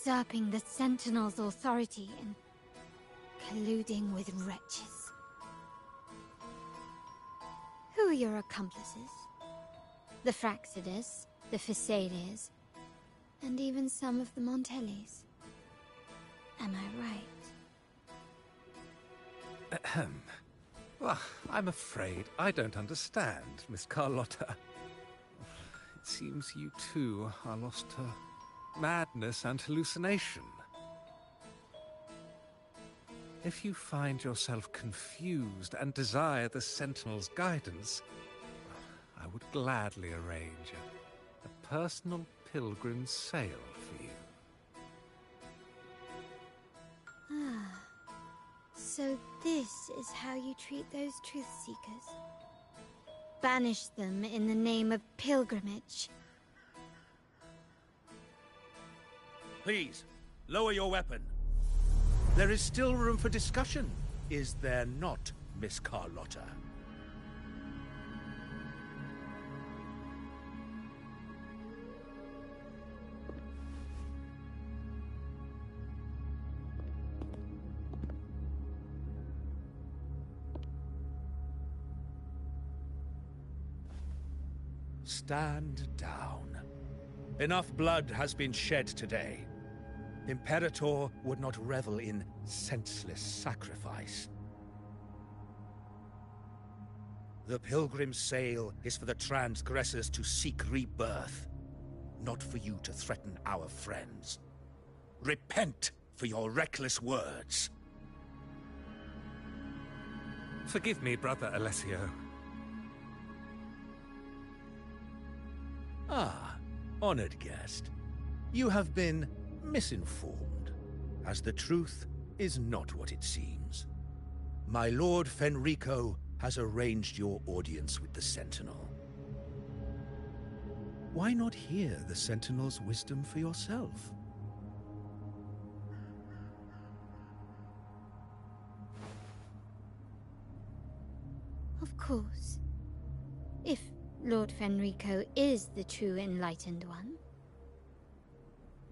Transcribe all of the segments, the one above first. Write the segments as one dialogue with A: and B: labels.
A: usurping the Sentinel's authority and colluding with wretches. Who are your accomplices? The Fraxidus, the Phisades, and even some of the Montellis. Am I right?
B: Ahem. Well, I'm afraid I don't understand, Miss Carlotta. It seems you too are lost to madness and hallucination. If you find yourself confused and desire the Sentinel's guidance, I would gladly arrange a personal pilgrim sail for you.
A: Ah, so this is how you treat those truth-seekers? Banish them in the name of pilgrimage.
C: Please, lower your weapon. There is still room for discussion, is there not, Miss Carlotta? Stand down. Enough blood has been shed today. Imperator would not revel in senseless sacrifice. The pilgrim's sail is for the transgressors to seek rebirth, not for you to threaten our friends. Repent for your reckless words.
B: Forgive me, Brother Alessio.
C: Ah, honored guest. You have been misinformed, as the truth is not what it seems. My Lord Fenrico has arranged your audience with the Sentinel. Why not hear the Sentinel's wisdom for yourself?
A: Of course. If Lord Fenrico is the true Enlightened One.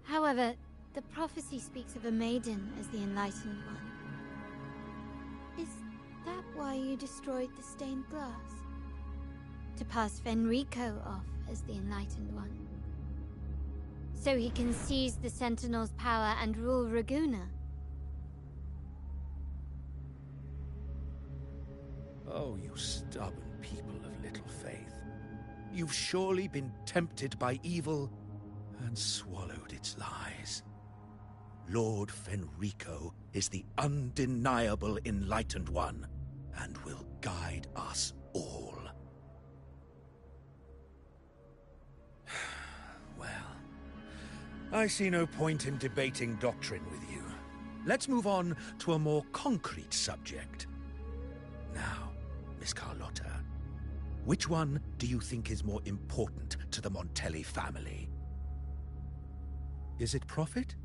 A: However, the prophecy speaks of a maiden as the Enlightened One. Is that why you destroyed the stained glass? To pass Fenrico off as the Enlightened One? So he can seize the Sentinel's power and rule Raguna?
C: Oh, you stubborn people of little faith. You've surely been tempted by evil and swallowed its lies. Lord Fenrico is the undeniable Enlightened One, and will guide us all. Well, I see no point in debating doctrine with you. Let's move on to a more concrete subject. Now, Miss Carlotta, which one do you think is more important to the Montelli family? Is it profit?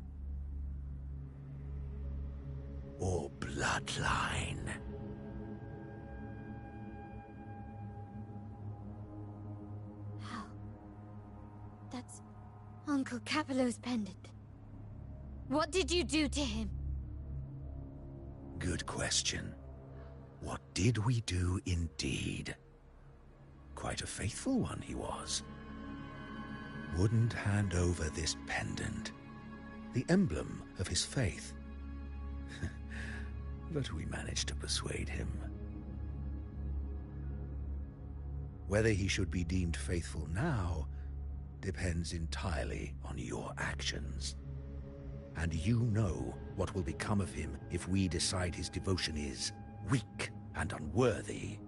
C: Or bloodline?
A: How? That's Uncle Capello's pendant. What did you do to him?
C: Good question. What did we do indeed? Quite a faithful one he was. Wouldn't hand over this pendant, the emblem of his faith. But we managed to persuade him. Whether he should be deemed faithful now depends entirely on your actions. And you know what will become of him if we decide his devotion is weak and unworthy.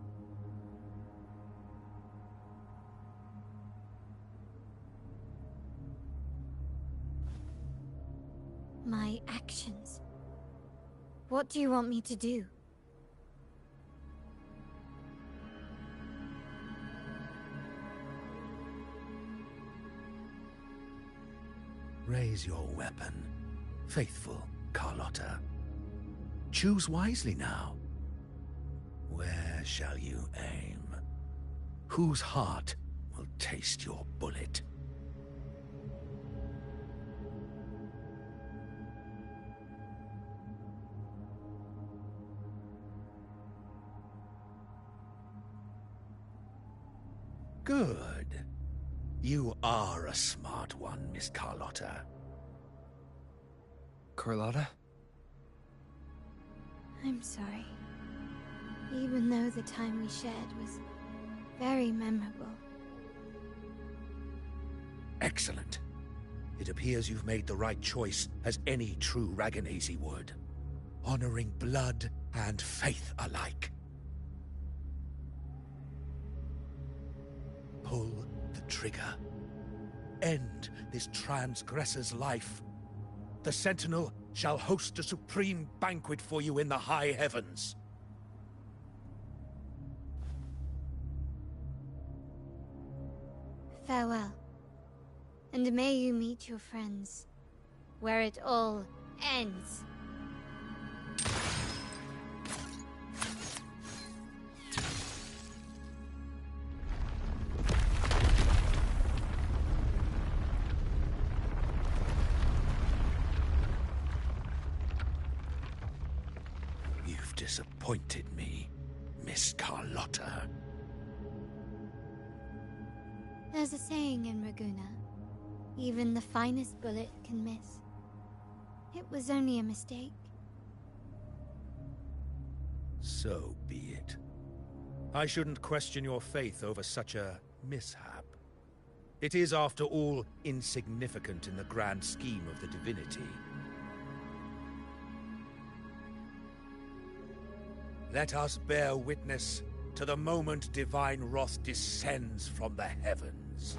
A: My actions? What do you want me to do?
C: Raise your weapon, faithful Carlotta. Choose wisely now. Where shall you aim? Whose heart will taste your bullet? Good. You are a smart one, Miss Carlotta.
D: Carlotta?
A: I'm sorry. Even though the time we shared was very memorable.
C: Excellent. It appears you've made the right choice, as any true Raganazi would. Honoring blood and faith alike. Pull the trigger. End this transgressor's life. The Sentinel shall host a supreme banquet for you in the high heavens.
A: Farewell. And may you meet your friends, where it all ends.
C: You've disappointed me, Miss Carlotta.
A: There's a saying in Raguna, even the finest bullet can miss. It was only a mistake.
C: So be it. I shouldn't question your faith over such a mishap. It is, after all, insignificant in the grand scheme of the divinity. Let us bear witness to the moment divine wrath descends from the heavens.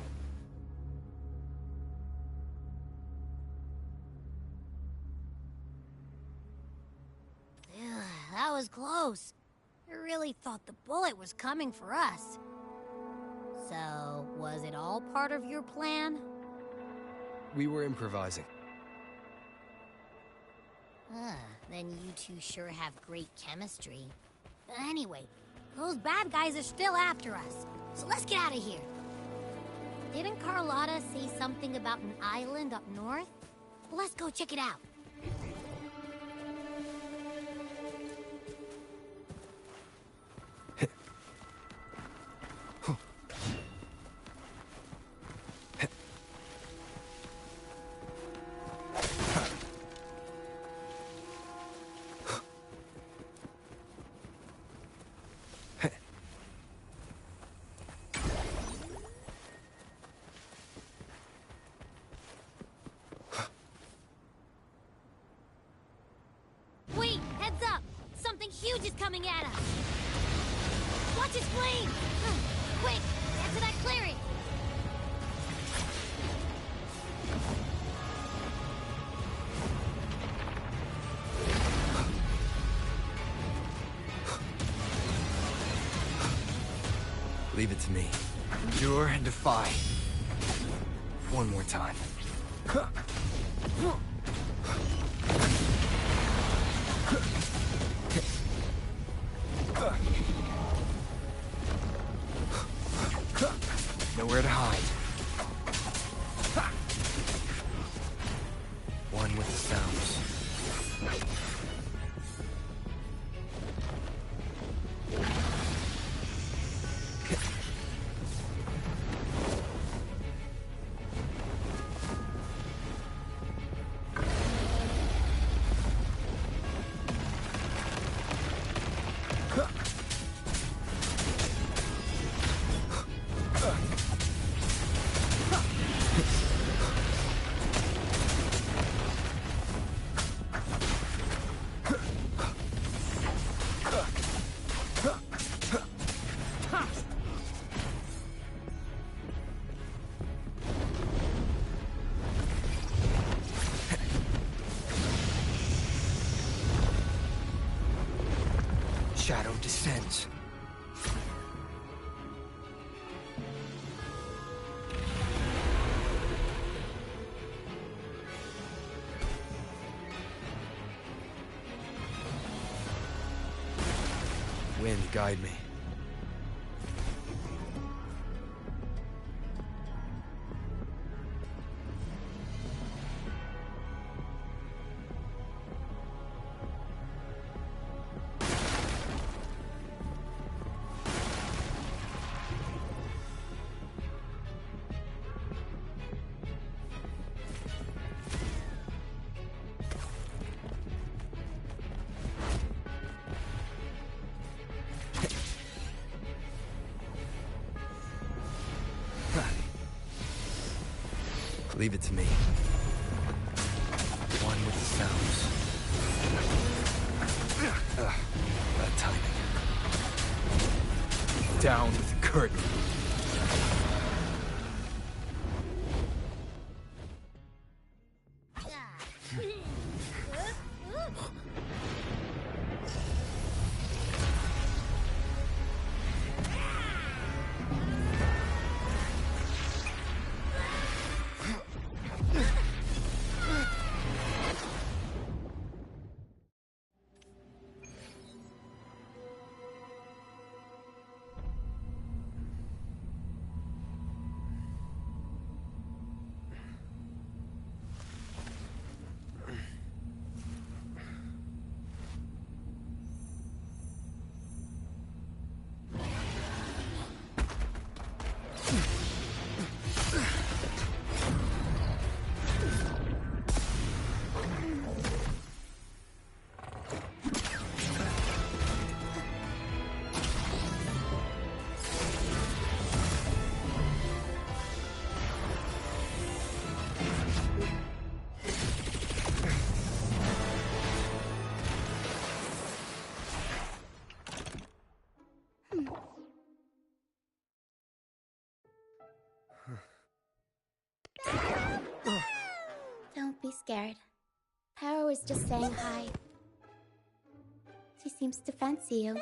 E: That was close. I really thought the bullet was coming for us. So, was it all part of your plan?
D: We were improvising.
E: Then you two sure have great chemistry. Anyway, those bad guys are still after us, so let's get out of here. Didn't Carlotta say something about an island up north? Well, let's go check it out. Wait, heads up! Something huge is coming at us! Watch its flame! Quick, get to that clearing!
D: Leave it to me. Endure and defy. One more time. Nowhere to hide. One with the sounds. Shadow descends. Wind, guide me. Leave it to me. One with the sounds. Bad timing. Down with the curtain.
A: Don't be scared. Paro is just saying hi. She seems to fancy you.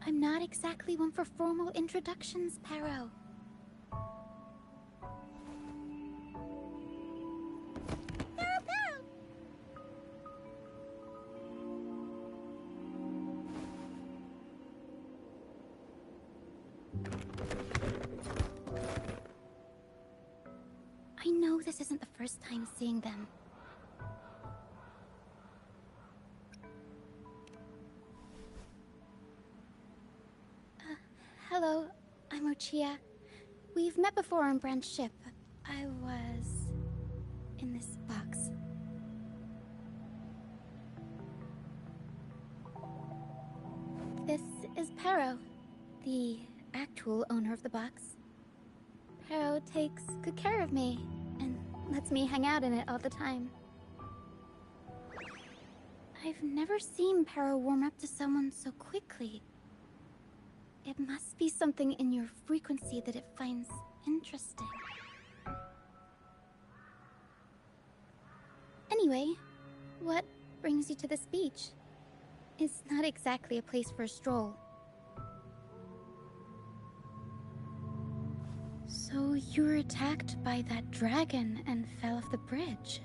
A: I'm not exactly one for formal introductions, Paro. I know this isn't the first time seeing them. Hello, I'm Ochia. We've met before on Brand's ship. I was in this box. This is Paro, the actual owner of the box. Paro takes good care of me and lets me hang out in it all the time. I've never seen Paro warm up to someone so quickly. It must be something in your frequency that it finds interesting. Anyway, what brings you to this beach? It's not exactly a place for a stroll. So you were attacked by that dragon and fell off the bridge.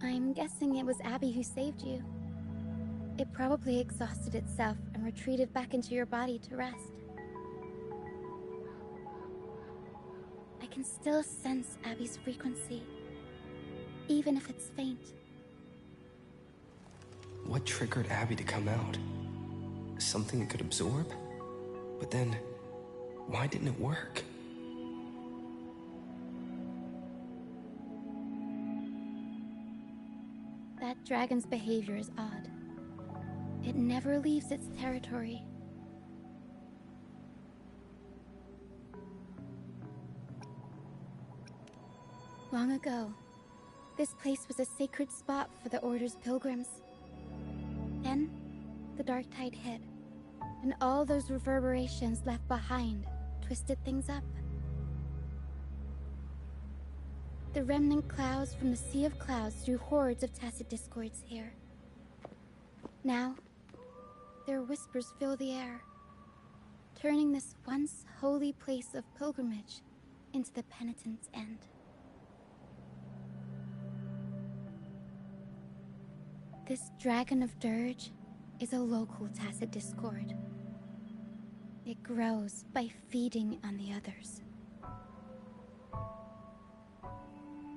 A: I'm guessing it was Abby who saved you. It probably exhausted itself and retreated back into your body to rest. I can still sense Abby's frequency, even if it's faint.
D: What triggered Abby to come out? Something it could absorb? But then, why didn't it work?
A: That dragon's behavior is odd. It never leaves its territory. Long ago, this place was a sacred spot for the Order's pilgrims. Then, the dark tide hit, and all those reverberations left behind twisted things up. The remnant clouds from the Sea of Clouds drew hordes of tacit discords here. Now, their whispers fill the air, turning this once holy place of pilgrimage into the penitent's end. This Dragon of Dirge is a local tacit discord. It grows by feeding on the others.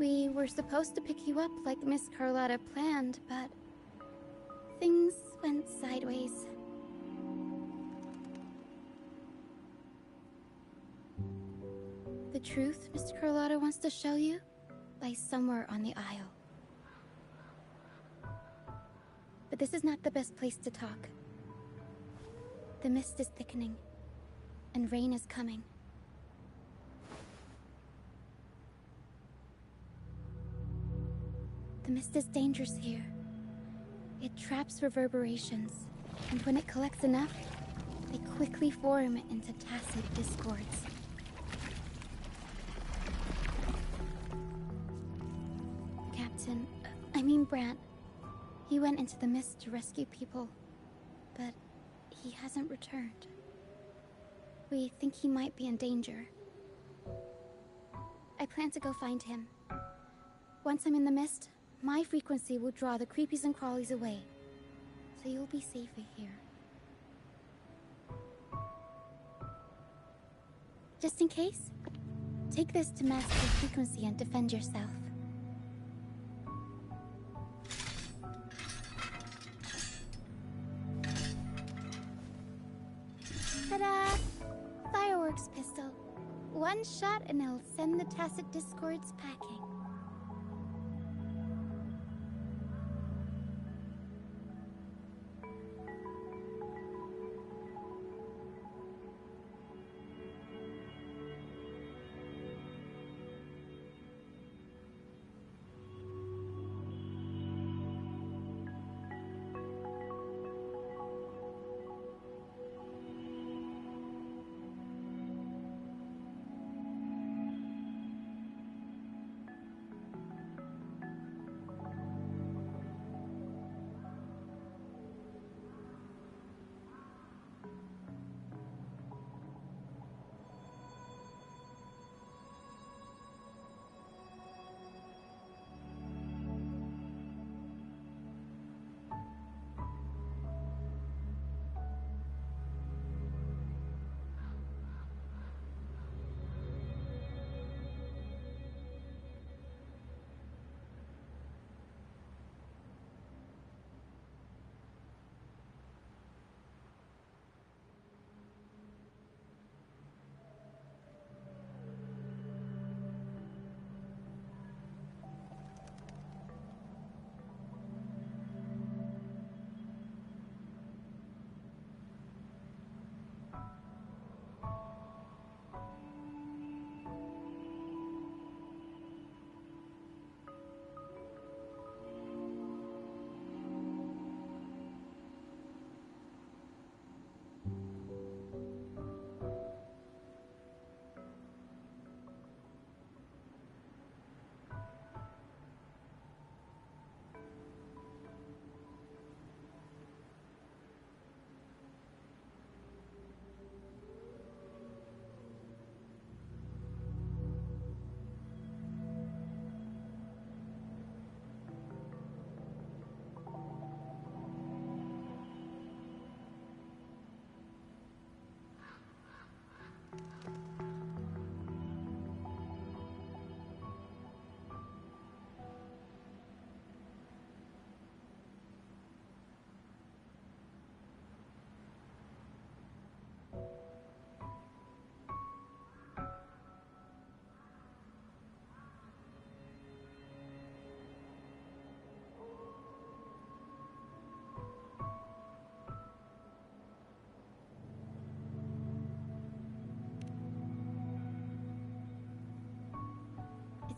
F: We were supposed to pick you up like Miss Carlotta planned, but things went sideways. The truth Miss Carlotta wants to show you lies somewhere on the aisle. But this is not the best place to talk. The mist is thickening, and rain is coming. The mist is dangerous here. It traps reverberations, and when it collects enough, they quickly form into tacit discords. Brant. He went into the mist to rescue people, but he hasn't returned. We think he might be in danger. I plan to go find him. Once I'm in the mist, my frequency will draw the creepies and crawlies away, so you'll be safer here. Just in case, take this to mask your frequency and defend yourself. Ta-da! Fireworks pistol. One shot and it'll send the tacit discords packing.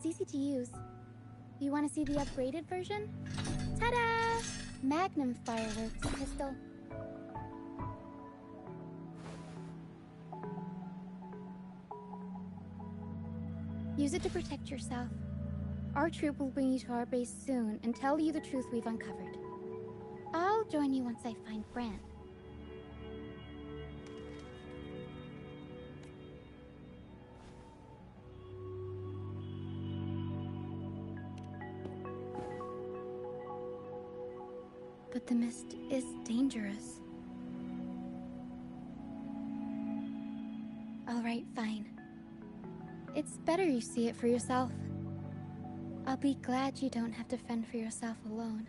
F: It's easy to use. You want to see the upgraded version? Ta-da! Magnum fireworks pistol. Use it to protect yourself. Our troop will bring you to our base soon and tell you the truth we've uncovered. I'll join you once I find Brant. But the mist is dangerous. All right, fine. It's better you see it for yourself. I'll be glad you don't have to fend for yourself alone.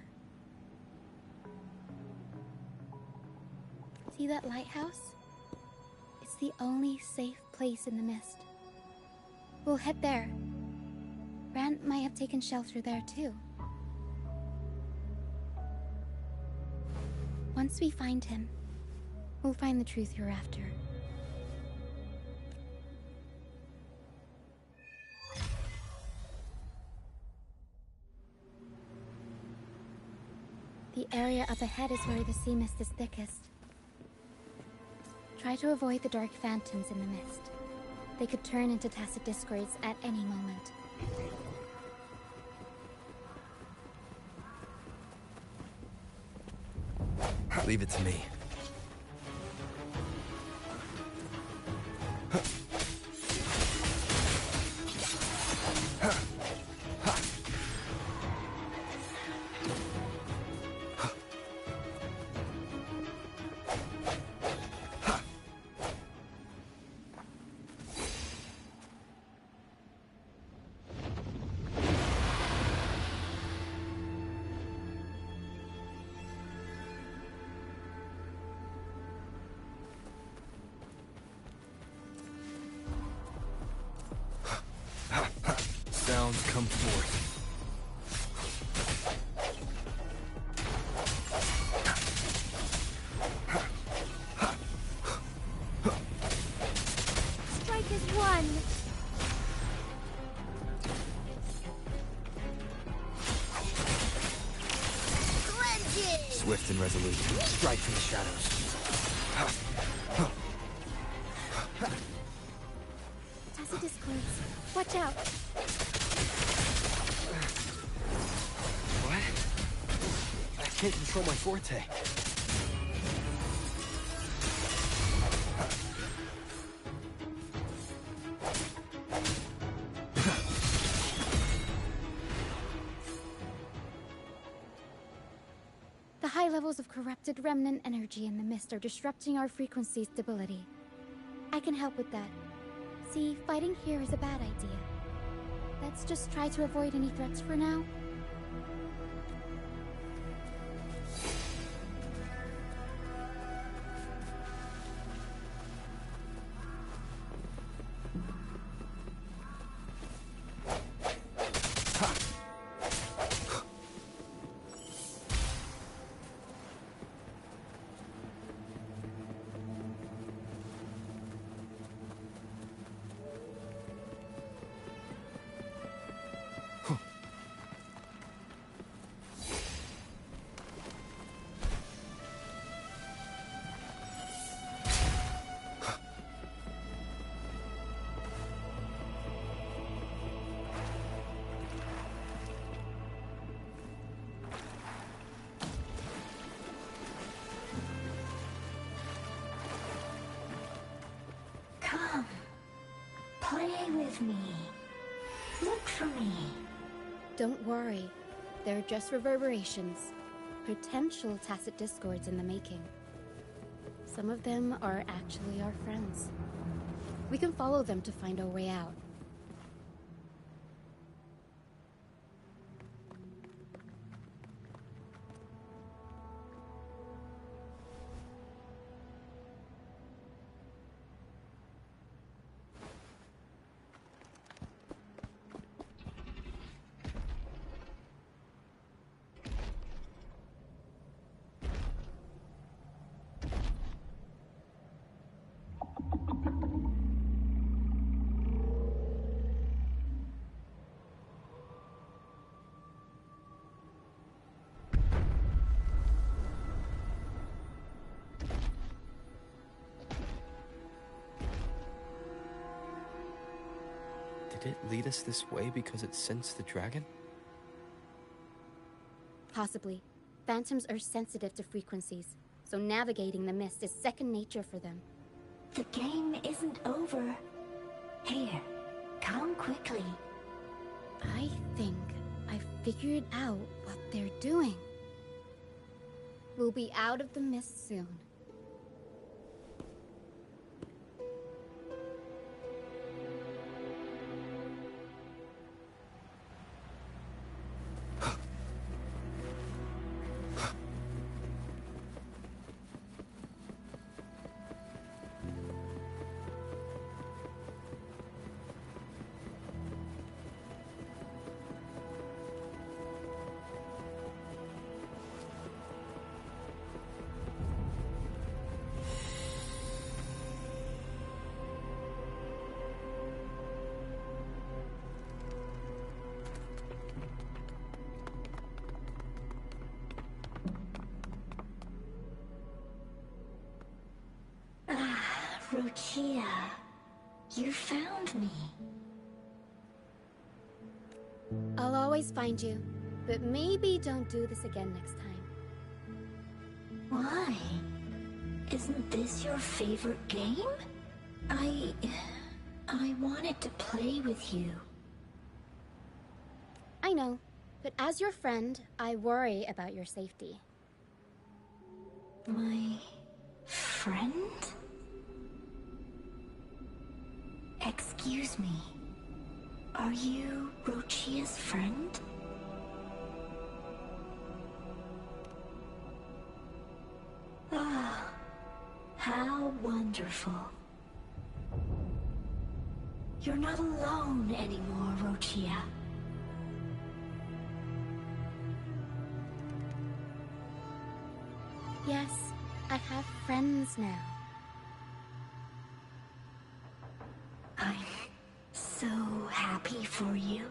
F: See that lighthouse? It's the only safe place in the mist. We'll head there. Brant might have taken shelter there too. Once we find him, we'll find the truth you're after. The area up ahead is where the sea mist is thickest. Try to avoid the dark phantoms in the mist. They could turn into tacit discords at any moment.
D: Leave it to me. Sounds come forth.
A: Strike is one.
D: Swift and resolute. Strike from the shadows.
F: Tacit discords. Watch out!
D: What? I can't control my forte.
F: The high levels of corrupted remnant energy in the mist are disrupting our frequency stability. I can help with that. See, fighting here is a bad idea. Let's just try to avoid any threats for now.
G: Come, play with me. Look for me.
F: Don't worry. They're just reverberations. Potential tacit discords in the making. Some of them are actually our friends. We can follow them to find our way out.
D: Did it lead us this way because it sensed the dragon?
F: Possibly. Phantoms are sensitive to frequencies, so navigating the mist is second nature for them.
G: The game isn't over. Here, come quickly.
F: I think I figured out what they're doing. We'll be out of the mist soon.
G: Rochia, you found me.
F: I'll always find you, but maybe don't do this again next time.
G: Why? Isn't this your favorite game? I wanted to play with you.
F: I know, but as your friend, I worry about your safety.
G: My friend? Excuse me. Are you Rochia's friend? Ah, how wonderful. You're not alone anymore, Rochia.
F: Yes, I have friends now.
G: I'm so happy for you.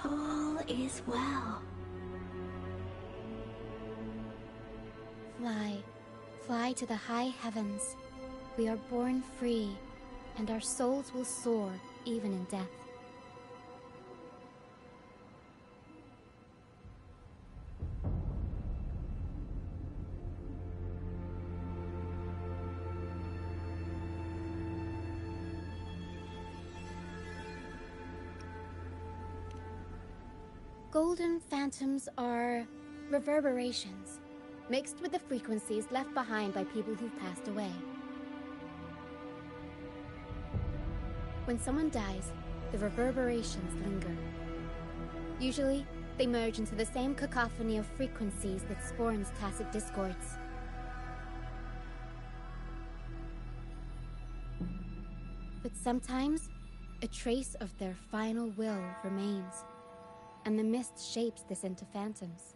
G: All is well.
F: Fly. Fly to the high heavens. We are born free, and our souls will soar even in death. Golden phantoms are reverberations, mixed with the frequencies left behind by people who've passed away. When someone dies, the reverberations linger. Usually, they merge into the same cacophony of frequencies that spawns tacit discords. But sometimes, a trace of their final will remains, and the mist shapes this into phantoms.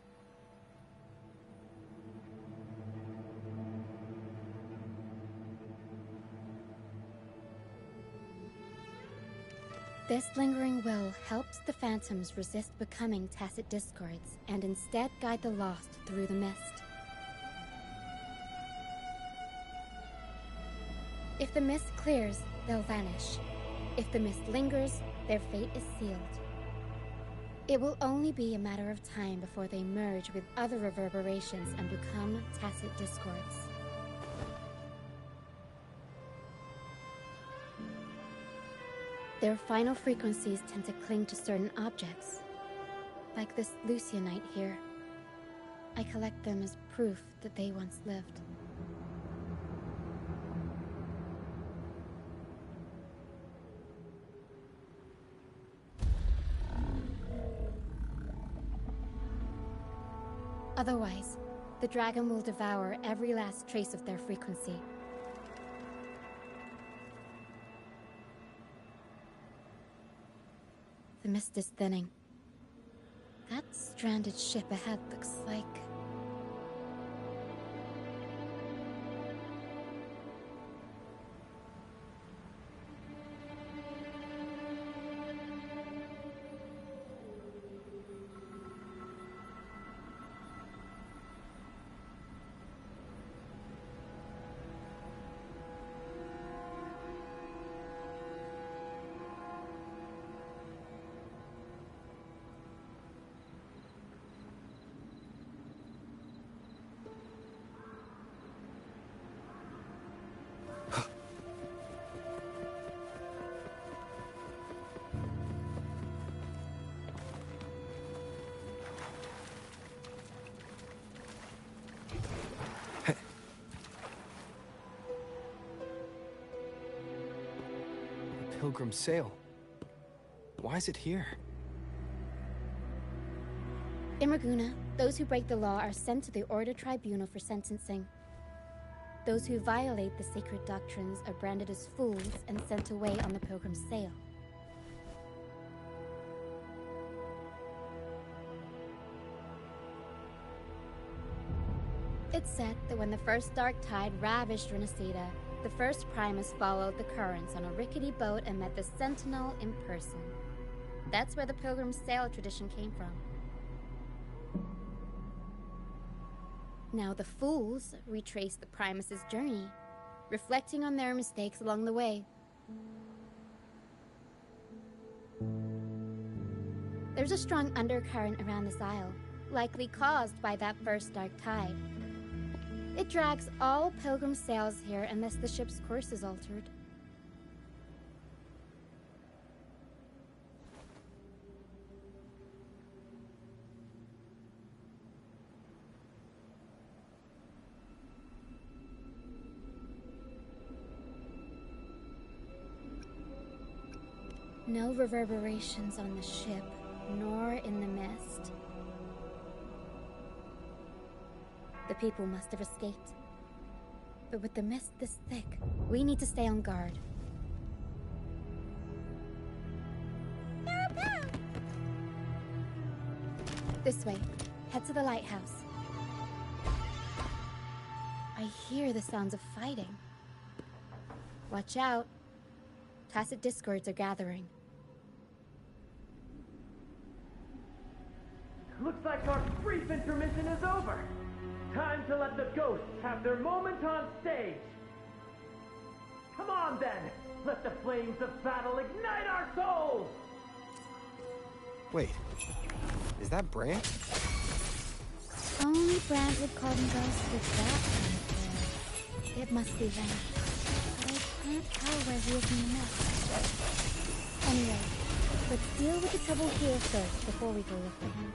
F: This lingering will helps the phantoms resist becoming tacit discords and instead guide the lost through the mist. If the mist clears, they'll vanish. If the mist lingers, their fate is sealed. It will only be a matter of time before they merge with other reverberations and become tacit discords. Their final frequencies tend to cling to certain objects, like this Lucianite here. I collect them as proof that they once lived. Otherwise, the dragon will devour every last trace of their frequency. The mist is thinning. That stranded ship ahead looks like...
D: Pilgrim sail. Why is it here?
F: In Raguna, those who break the law are sent to the Order Tribunal for sentencing. Those who violate the sacred doctrines are branded as fools and sent away on the Pilgrim's sail. It's said that when the first dark tide ravaged Renacida, the first Primus followed the currents on a rickety boat and met the Sentinel in person. That's where the Pilgrim's sail tradition came from. Now the fools retrace the Primus's journey, reflecting on their mistakes along the way. There's a strong undercurrent around this isle, likely caused by that first dark tide. It drags all pilgrim sails here unless the ship's course is altered. No reverberations on the ship, nor in the mist. The people must have escaped. But with the mist this thick, we need to stay on guard. This way. Head to the lighthouse. I hear the sounds of fighting. Watch out. Tacit discords are gathering.
H: Looks like our brief intermission is over. Time to let the ghosts have their moment on stage. Come on then! Let the flames of battle ignite our souls!
D: Wait, is that Brant?
F: Only Brand would call them ghosts with that kind of flair. It must be them. But I can't tell where he is in the mist. Anyway, let's deal with the trouble here first before we go look for him.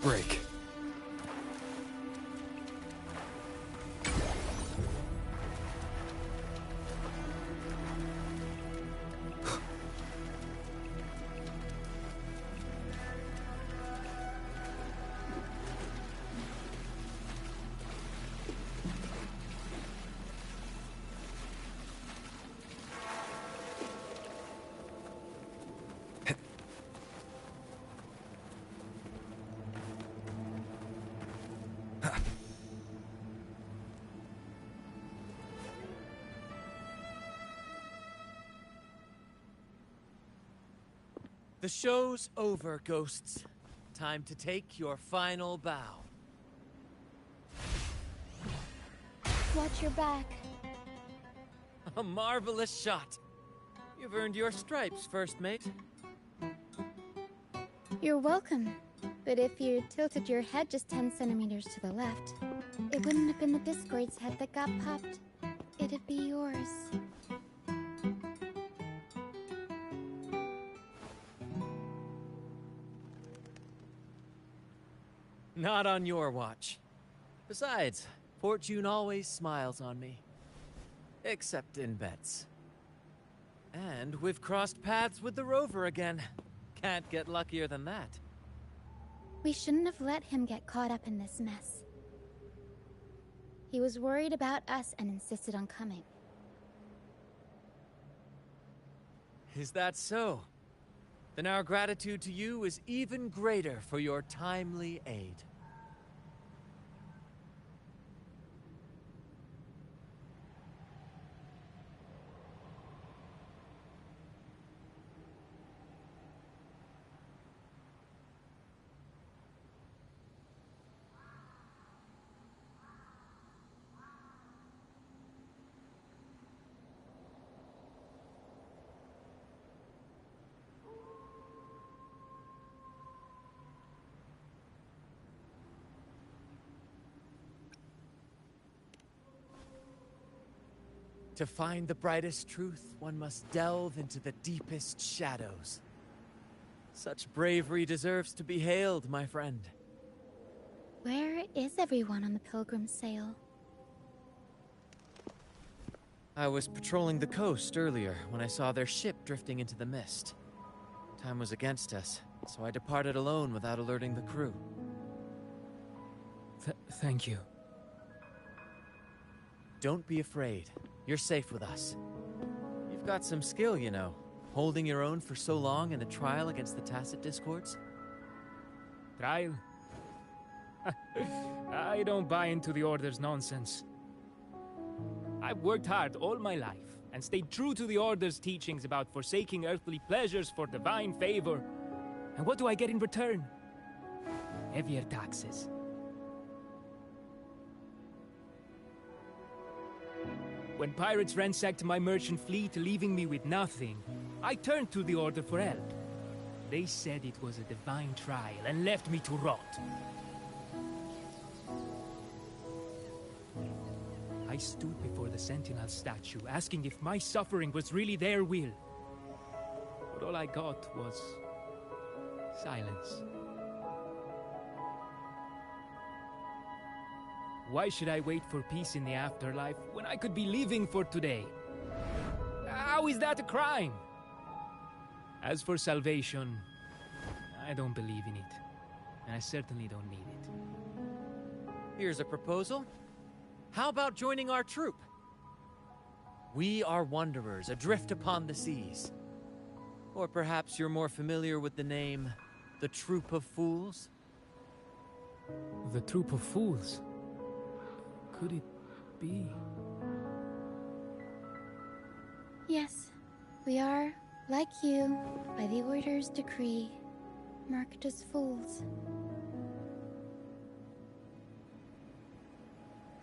D: Break.
H: The show's over, ghosts. Time to take your final bow.
F: Watch your back.
H: A marvelous shot. You've earned your stripes, first mate.
F: You're welcome. But if you tilted your head just 10 centimeters to the left, it wouldn't have been the Discord's head that got popped. It'd be yours.
H: Not on your watch. Besides, fortune always smiles on me. Except in bets. And we've crossed paths with the rover again. Can't get luckier than that.
F: We shouldn't have let him get caught up in this mess. He was worried about us and insisted on coming.
H: Is that so? Then our gratitude to you is even greater for your timely aid. To find the brightest truth, one must delve into the deepest shadows. Such bravery deserves to be hailed, my friend.
F: Where is everyone on the Pilgrim sail?
H: I was patrolling the coast earlier when I saw their ship drifting into the mist. Time was against us, so I departed alone without alerting the crew.
I: Thank you.
H: Don't be afraid. You're safe with us. You've got some skill, you know, holding your own for so long in a trial against the Tacit Discords.
I: Trial? I don't buy into the Order's nonsense. I've worked hard all my life and stayed true to the Order's teachings about forsaking earthly pleasures for divine favor. And what do I get in return? Heavier taxes. When pirates ransacked my merchant fleet, leaving me with nothing, I turned to the Order for help. They said it was a divine trial and left me to rot. I stood before the Sentinel statue, asking if my suffering was really their will. But all I got was silence. Why should I wait for peace in the afterlife when I could be living for today? How is that a crime? As for salvation, I don't believe in it. And I certainly don't need it.
H: Here's a proposal. How about joining our troop? We are wanderers, adrift upon the seas. Or perhaps you're more familiar with the name, the Troop of Fools?
I: The Troop of Fools? Could it be?
F: Yes, we are, like you, by the Order's decree, marked as fools.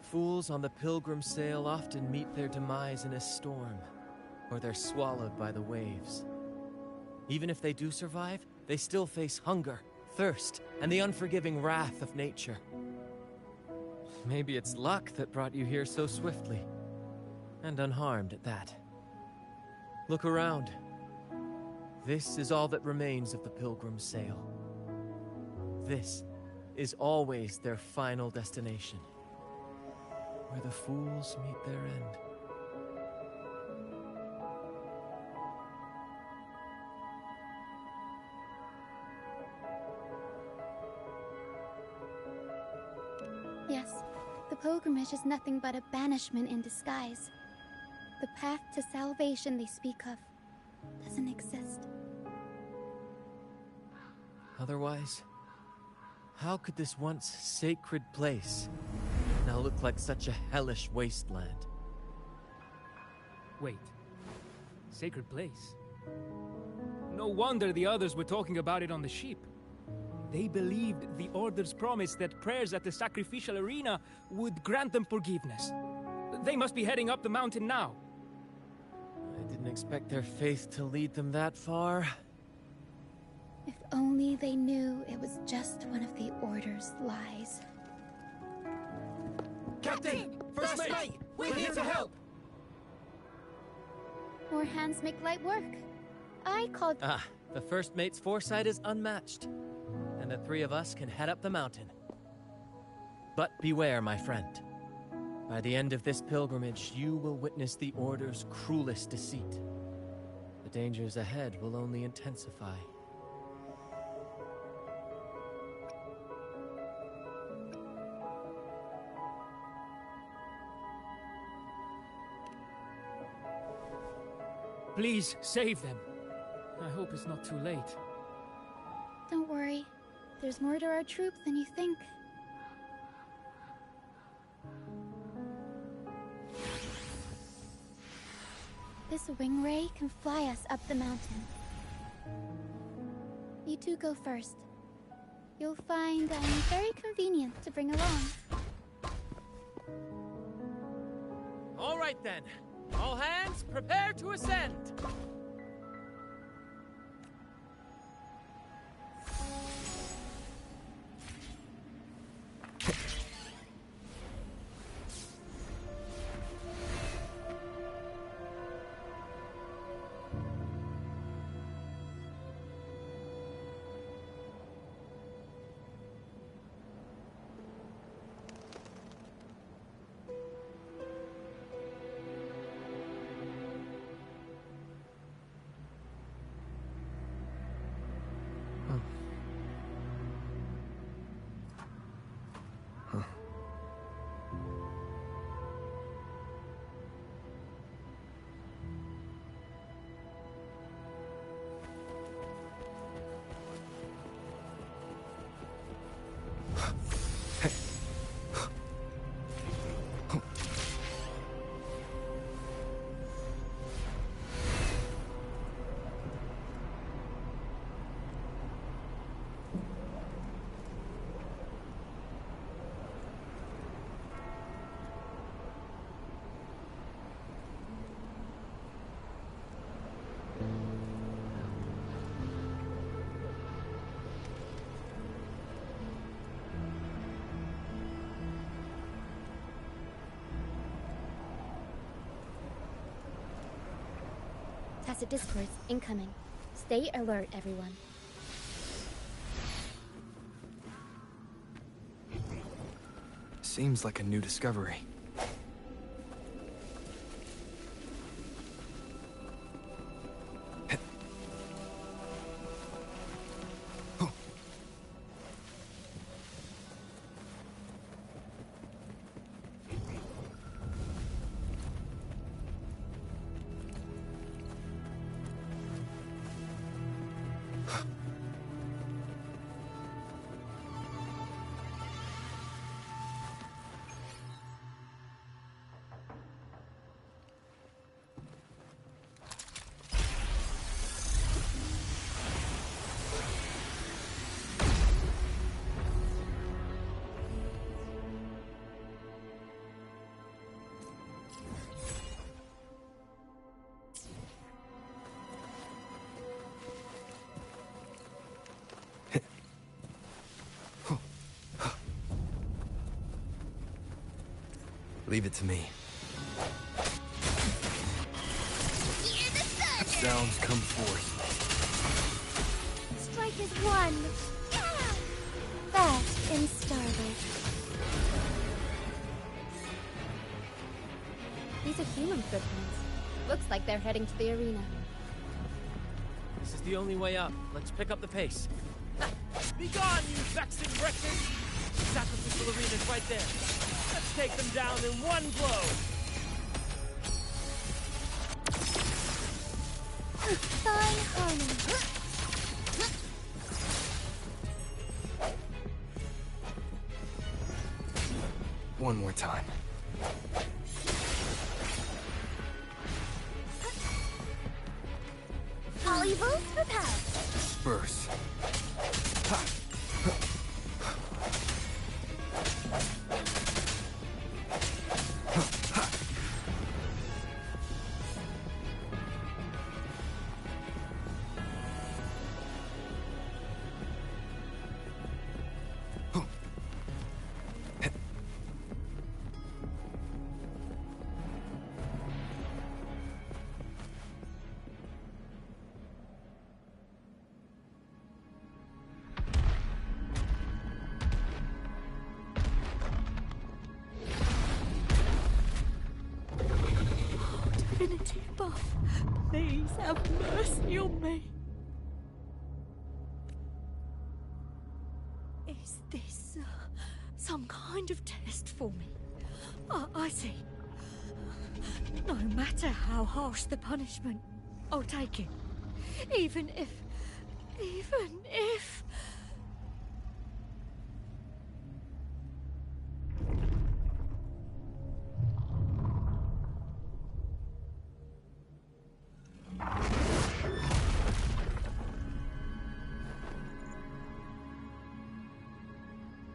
H: Fools on the pilgrim sail often meet their demise in a storm, or they're swallowed by the waves. Even if they do survive, they still face hunger, thirst, and the unforgiving wrath of nature. Maybe it's luck that brought you here so swiftly, and unharmed at that. Look around. This is all that remains of the pilgrim's sail. This is always their final destination, where the fools meet their end.
F: Yes, the pilgrimage is nothing but a banishment in disguise. The path to salvation they speak of doesn't exist.
H: Otherwise, how could this once sacred place now look like such a hellish wasteland?
I: Wait. Sacred place? No wonder the others were talking about it on the ship. They believed the Order's promise that prayers at the sacrificial arena would grant them forgiveness. They must be heading up the mountain now.
H: I didn't expect their faith to lead them that far.
F: If only they knew it was just one of the Order's lies.
J: Captain! First mate! We're here to help!
F: More hands make light work. I called...
H: Ah, the first mate's foresight is unmatched. And the three of us can head up the mountain. But beware, my friend. By the end of this pilgrimage, you will witness the Order's cruelest deceit. The dangers ahead will only intensify.
I: Please, save them. I hope it's not too late.
F: Don't worry. There's more to our troop than you think. This wing ray can fly us up the mountain. You two go first. You'll find I'm very convenient to bring along.
H: All right then. All hands, prepare to ascend!
F: tacit discords incoming. Stay alert, everyone.
D: Seems like a new discovery. Leave it to me. Sounds come forth.
A: Strike is one. Fast and startled.
F: These are human footprints. Looks like they're heading to the arena.
H: This is the only way up. Let's pick up the pace. Be gone, you vexing wretches! The sacrificial arena's right there. Let's take them down in one blow!
A: Fine harmony.
D: One more time.
A: All evils repelled.
D: Burst. Ha.
A: Divinity above, please have mercy on me. Is this some kind of test for me? I see. No matter how harsh the punishment, I'll take it. Even if...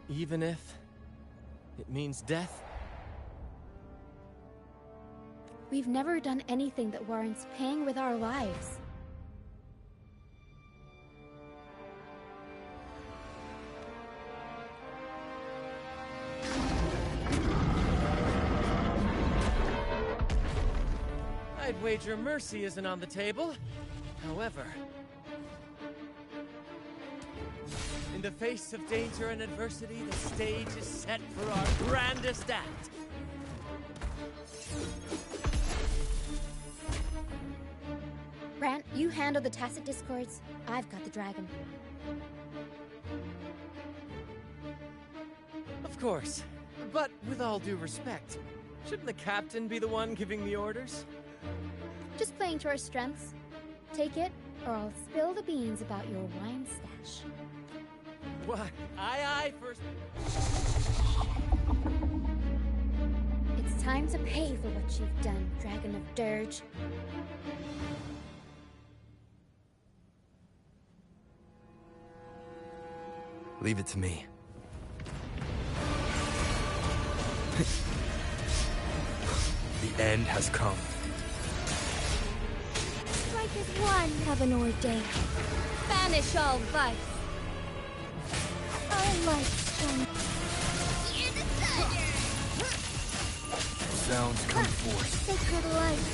H: Even if it means death?
F: We've never done anything that warrants paying with our lives.
H: I'd wager mercy isn't on the table. However, in the face of danger and adversity, the stage is set for our grandest act.
F: Brant, you handle the tacit discords. I've got the dragon.
H: Of course. But with all due respect, shouldn't the captain be the one giving the orders?
F: Just playing to our strengths. Take it, or I'll spill the beans about your wine stash.
H: What? Aye, first.
F: It's time to pay for what you've done, Dragon of Dirge.
D: Leave it to me. The end has come.
A: Strike is one, heaven ordained. Banish all vice. I like strength.
E: Hear the thunder!
D: Sounds come forth.
A: Sacred light.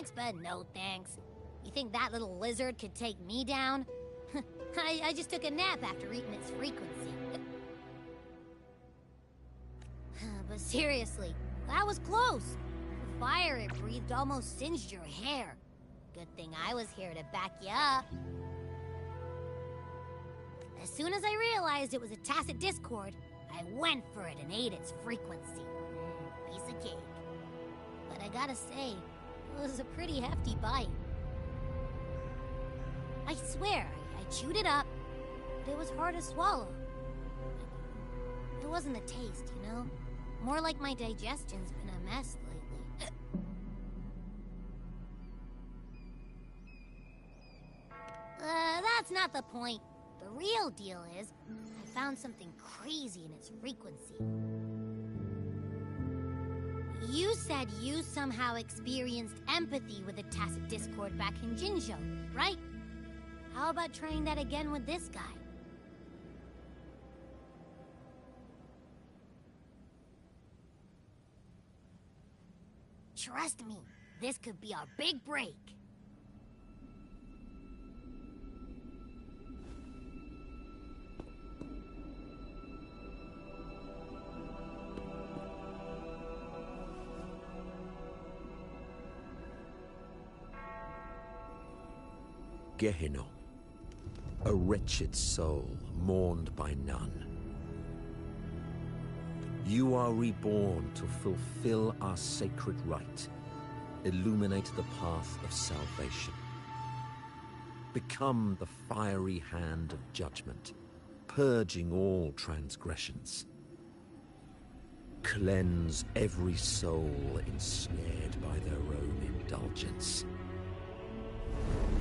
E: thanks, but no thanks. You think that little lizard could take me down? I just took a nap after eating its frequency. But seriously, that was close. The fire it breathed almost singed your hair. Good thing I was here to back you up. As soon as I realized it was a tacit discord, I went for it and ate its frequency. Piece of cake. But I gotta say, it was a pretty hefty bite. I swear, I chewed it up, but it was hard to swallow. It wasn't the taste, you know? More like my digestion's been a mess lately. That's not the point. The real deal is, I found something crazy in its frequency. You said you somehow experienced empathy with the tacit discord back in Jinzhou, right? How about trying that again with this guy? Trust me, this could be our big break.
C: Gehenna, a wretched soul mourned by none. You are reborn to fulfill our sacred rite, illuminate the path of salvation. Become the fiery hand of judgment, purging all transgressions. Cleanse every soul ensnared by their own indulgence.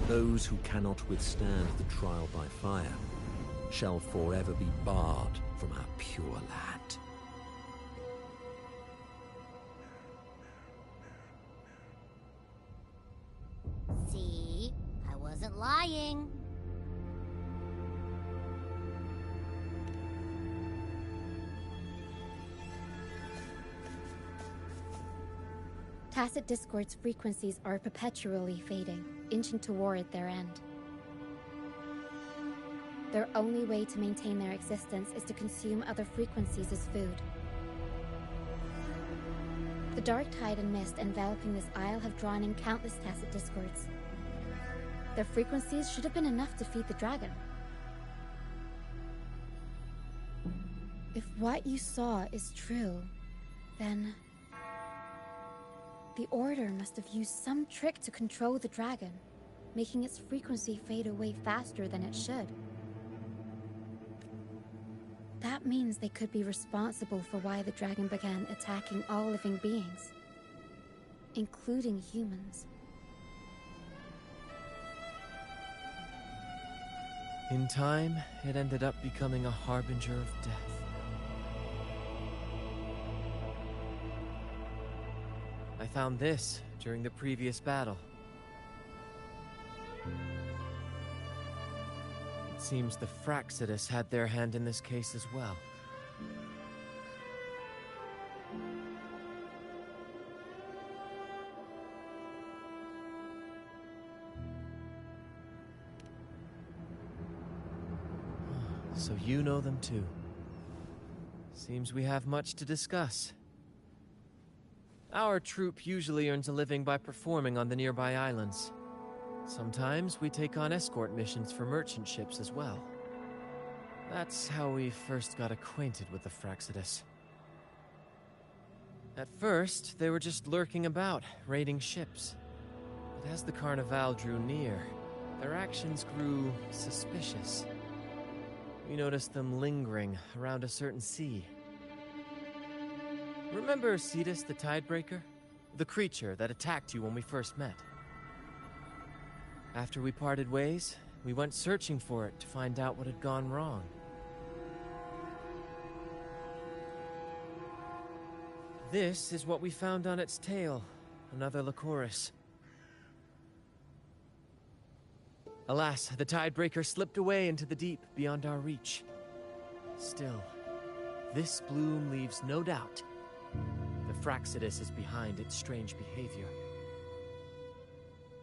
C: Those who cannot withstand the trial by fire shall forever be barred from our pure land.
E: See? I wasn't lying.
F: Tacit discord's frequencies are perpetually fading, inching toward their end. Their only way to maintain their existence is to consume other frequencies as food. The dark tide and mist enveloping this isle have drawn in countless tacit discords. Their frequencies should have been enough to feed the dragon. If what you saw is true, then the Order must have used some trick to control the dragon, making its frequency fade away faster than it should. That means they could be responsible for why the dragon began attacking all living beings, including humans.
H: In time, it ended up becoming a harbinger of death. I found this during the previous battle. It seems the Fraxidus had their hand in this case as well. So you know them too. Seems we have much to discuss. Our troop usually earns a living by performing on the nearby islands. Sometimes we take on escort missions for merchant ships as well. That's how we first got acquainted with the Fraxidus. At first, they were just lurking about, raiding ships. But as the Carnival drew near, their actions grew suspicious. We noticed them lingering around a certain sea. Remember Cetus the Tidebreaker? The creature that attacked you when we first met? After we parted ways, we went searching for it to find out what had gone wrong. This is what we found on its tail, another Lycoris. Alas, the Tidebreaker slipped away into the deep beyond our reach. Still, this bloom leaves no doubt. The Fraxidus is behind its strange behavior.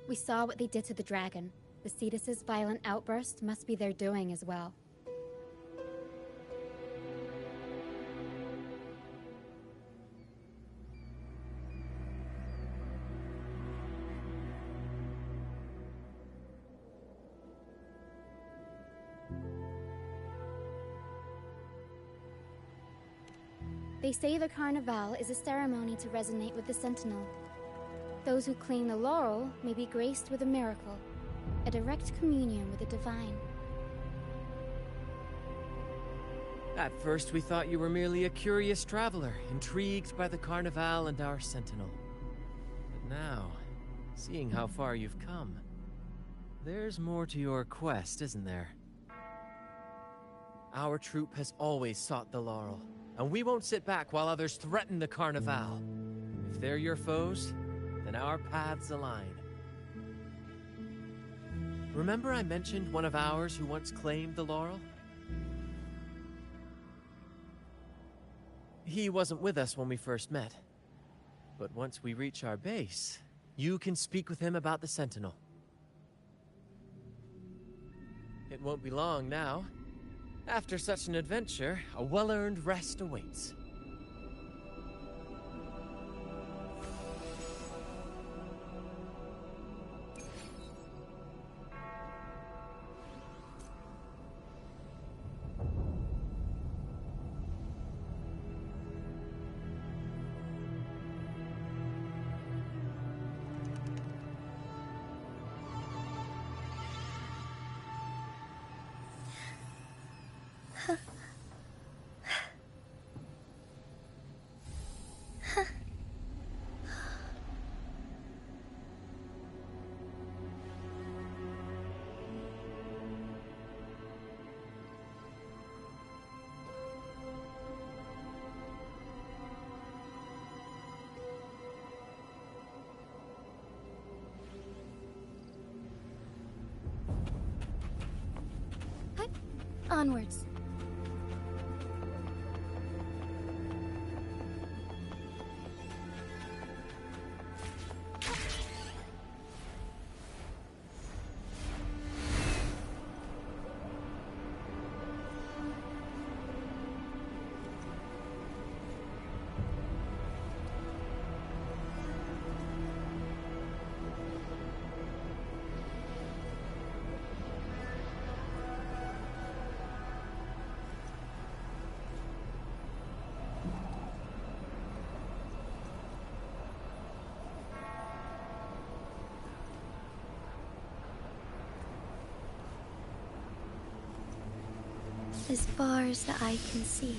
F: We saw what they did to the dragon. The Cetus's violent outburst must be their doing as well. They say the Carnival is a ceremony to resonate with the Sentinel. Those who claim the laurel may be graced with a miracle, a direct communion with the divine.
H: At first we thought you were merely a curious traveler, intrigued by the Carnival and our Sentinel. But now, seeing how far you've come, there's more to your quest, isn't there? Our troop has always sought the laurel, and we won't sit back while others threaten the Carnival. If they're your foes, then our paths align. Remember I mentioned one of ours who once claimed the laurel? He wasn't with us when we first met. But once we reach our base, you can speak with him about the Sentinel. It won't be long now. After such an adventure, a well-earned rest awaits.
F: Onwards.
G: As far as the eye can see.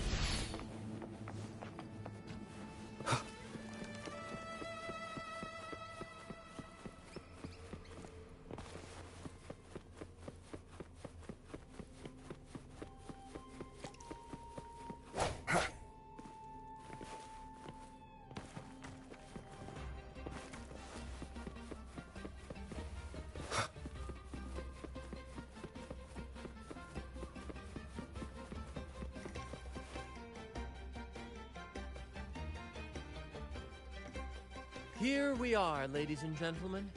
H: Here we are, ladies and gentlemen.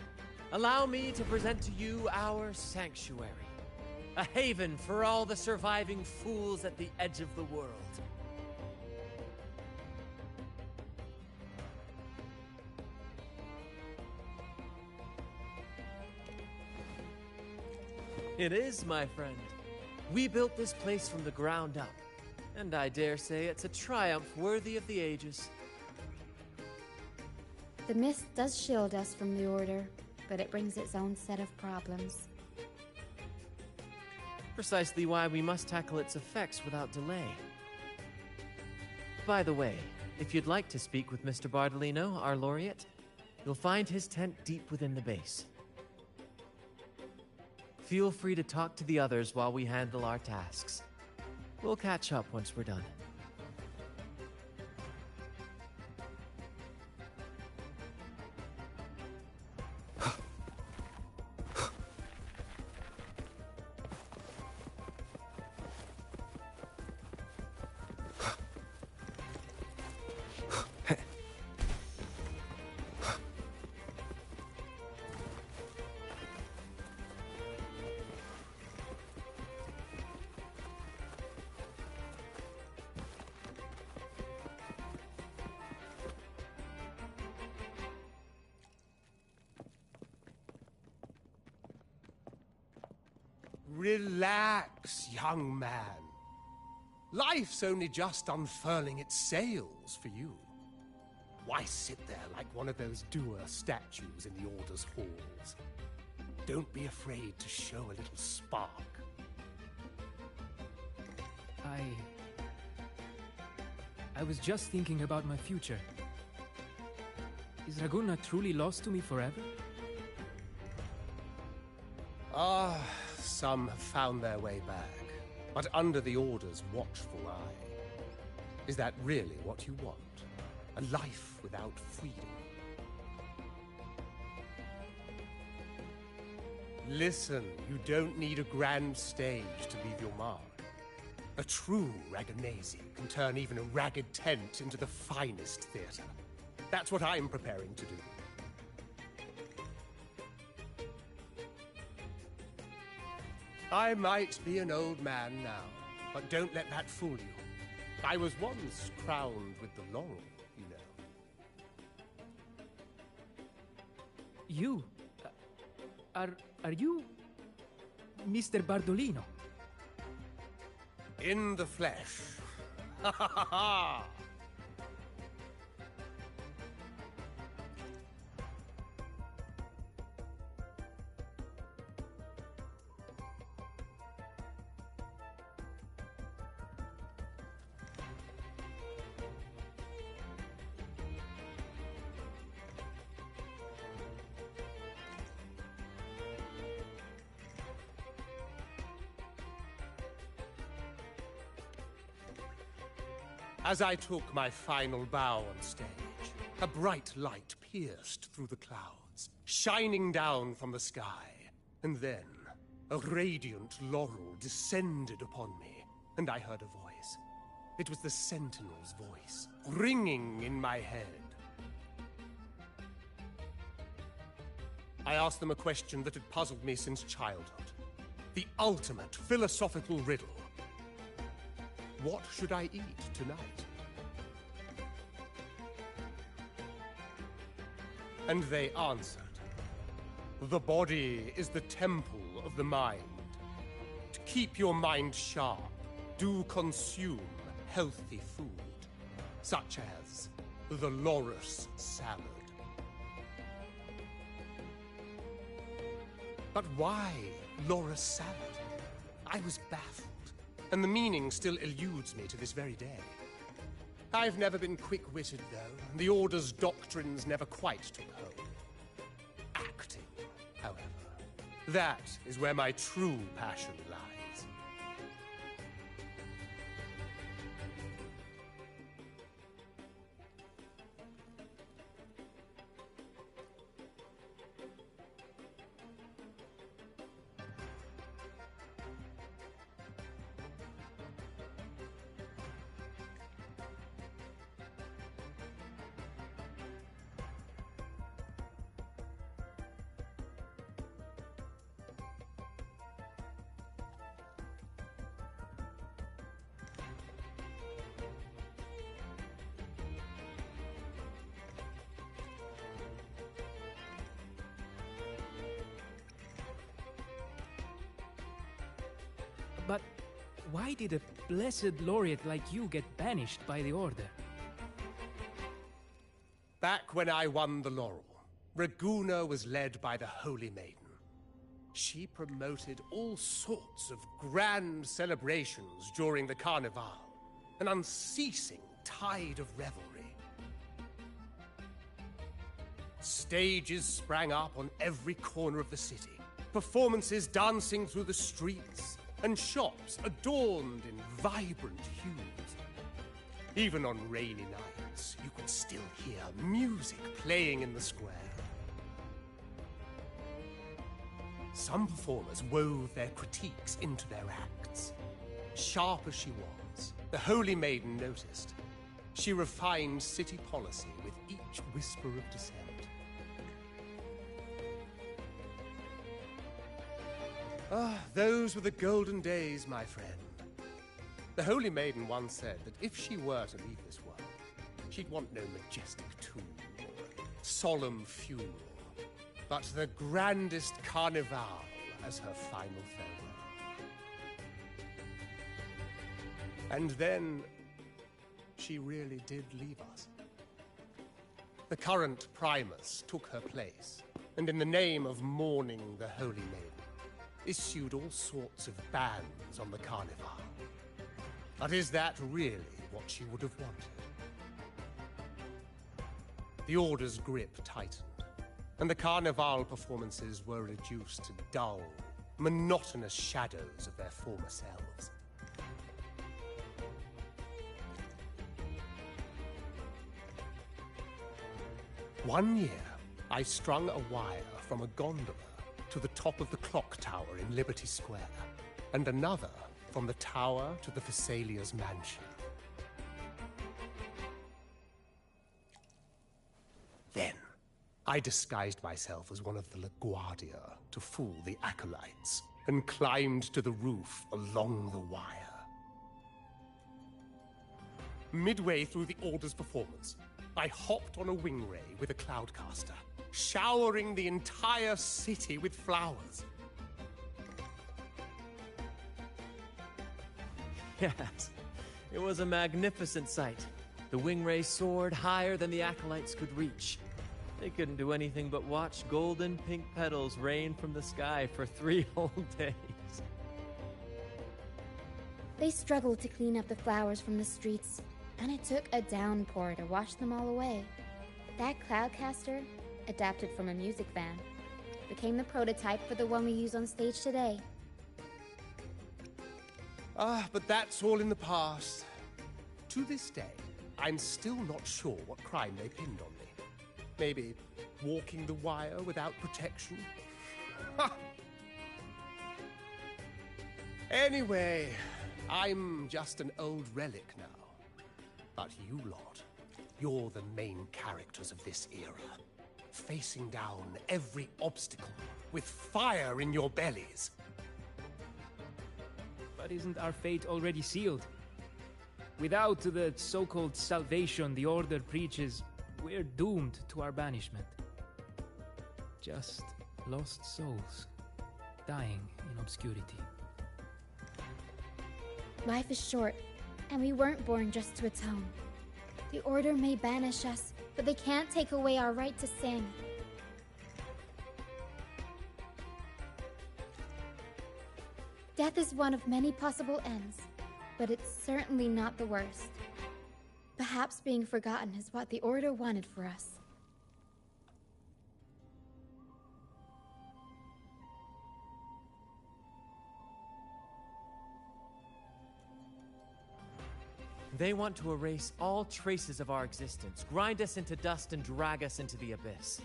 H: Allow me to present to you our sanctuary. A haven for all the surviving fools at the edge of the world. It is, my friend. We built this place from the ground up, and I dare say it's a triumph worthy of the ages.
F: The mist does shield us from the Order, but it brings its own set of problems.
H: Precisely why we must tackle its effects without delay. By the way, if you'd like to speak with Mr. Bardolino, our laureate, you'll find his tent deep within the base. Feel free to talk to the others while we handle our tasks. We'll catch up once we're done.
K: Relax, young man. Life's only just unfurling its sails for you. Why sit there like one of those dour statues in the Order's halls? Don't be afraid to show a little spark.
I: I was just thinking about my future. Is Raguna truly lost to me forever?
K: Ah, some have found their way back, but under the Order's watchful eye. Is that really what you want? A life without freedom? Listen, you don't need a grand stage to leave your mark. A true Raganese can turn even a ragged tent into the finest theater. That's what I'm preparing to do. I might be an old man now, but don't let that fool you. I was once crowned with the laurel, you know.
I: You? Are you... Mr. Bardolino?
K: In the flesh. Ha ha ha ha! As I took my final bow on stage, a bright light pierced through the clouds, shining down from the sky. And then, a radiant laurel descended upon me, and I heard a voice. It was the Sentinel's voice, ringing in my head. I asked them a question that had puzzled me since childhood. The ultimate philosophical riddle. What should I eat tonight? And they answered, the body is the temple of the mind. To keep your mind sharp, do consume healthy food, such as the Loris salad. But why Loris salad? I was baffled. And the meaning still eludes me to this very day. I've never been quick-witted, though, and the Order's doctrines never quite took hold. Acting, however, that is where my true passion lies.
I: But why did a blessed laureate like you get banished by the Order?
K: Back when I won the laurel, Raguna was led by the Holy Maiden. She promoted all sorts of grand celebrations during the Carnival, an unceasing tide of revelry. Stages sprang up on every corner of the city, performances dancing through the streets, and shops adorned in vibrant hues. Even on rainy nights, you could still hear music playing in the square. Some performers wove their critiques into their acts. Sharp as she was, the Holy Maiden noticed. She refined city policy with each whisper of dissent. Ah, those were the golden days, my friend. The Holy Maiden once said that if she were to leave this world, she'd want no majestic tomb or a solemn funeral, but the grandest carnival as her final farewell. And then she really did leave us. The current Primus took her place, and in the name of mourning the Holy Maiden, issued all sorts of bans on the Carnival. But is that really what she would have wanted? The Order's grip tightened, and the Carnival performances were reduced to dull, monotonous shadows of their former selves. One year, I strung a wire from a gondola to the top of the clock tower in Liberty Square, and another from the tower to the Thessalia's mansion. Then, I disguised myself as one of the LaGuardia to fool the acolytes, and climbed to the roof along the wire. Midway through the Order's performance, I hopped on a wing ray with a cloudcaster, showering the entire city with flowers.
H: Yes, it was a magnificent sight. The wing ray soared higher than the acolytes could reach. They couldn't do anything but watch golden pink petals rain from the sky for 3 whole days.
F: They struggled to clean up the flowers from the streets, and it took a downpour to wash them all away. That cloudcaster, adapted from a music van, became the prototype for the one we use on stage today.
K: But that's all in the past. To this day, I'm still not sure what crime they pinned on me. Maybe walking the wire without protection? Anyway, I'm just an old relic now. But you lot, you're the main characters of this era, facing down every obstacle with fire in your bellies.
I: But isn't our fate already sealed? Without the so-called salvation the Order preaches, we're doomed to our banishment. Just lost souls, dying in obscurity.
F: Life is short, and we weren't born just to atone. The Order may banish us, but they can't take away our right to sing. Death is one of many possible ends, but it's certainly not the worst. Perhaps being forgotten is what the Order wanted for us.
H: They want to erase all traces of our existence, grind us into dust and drag us into the abyss.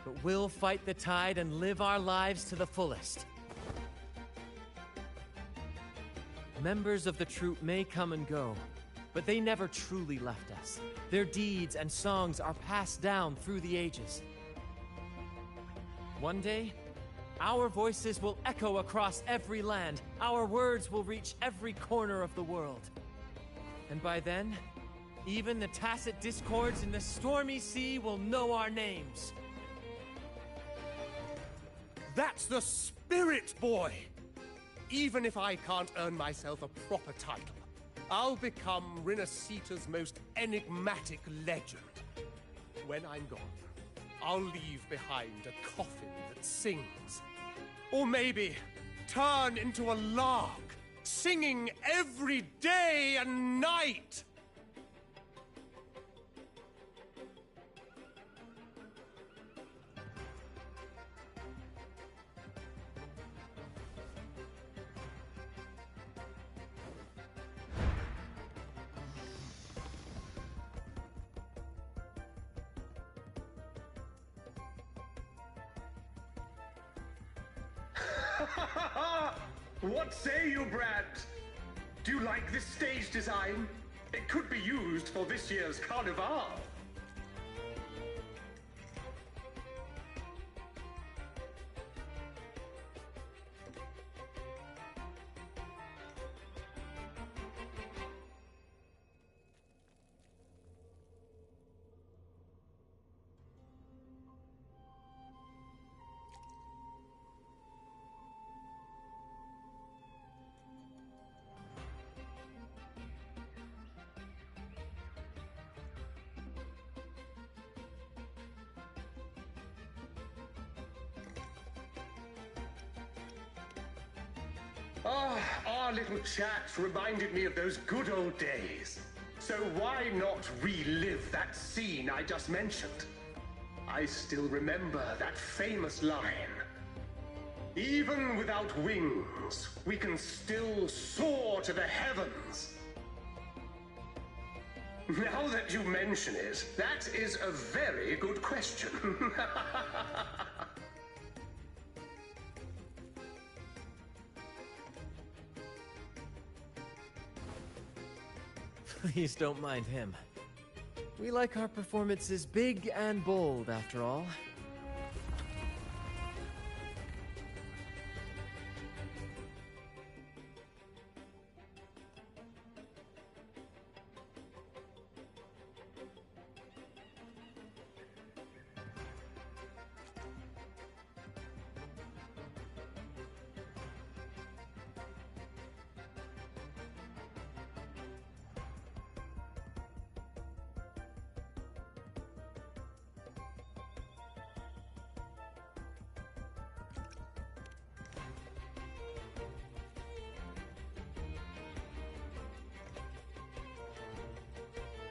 H: But we'll fight the tide and live our lives to the fullest. Members of the troupe may come and go, but they never truly left us. Their deeds and songs are passed down through the ages. One day, our voices will echo across every land. Our words will reach every corner of the world. And by then, even the tacit discords in the stormy sea will know our names.
K: That's the spirit, boy! Even if I can't earn myself a proper title, I'll become Rinasita's most enigmatic legend. When I'm gone, I'll leave behind a coffin that sings. Or maybe turn into a lark, singing every day and night!
L: What say you, Brad? Do you like this stage design? It could be used for this year's Carnival. Ah, our little chat reminded me of those good old days. So why not relive that scene I just mentioned? I still remember that famous line. Even without wings, we can still soar to the heavens. Now that you mention it, that is a very good question.
H: Please don't mind him. We like our performances big and bold, after all.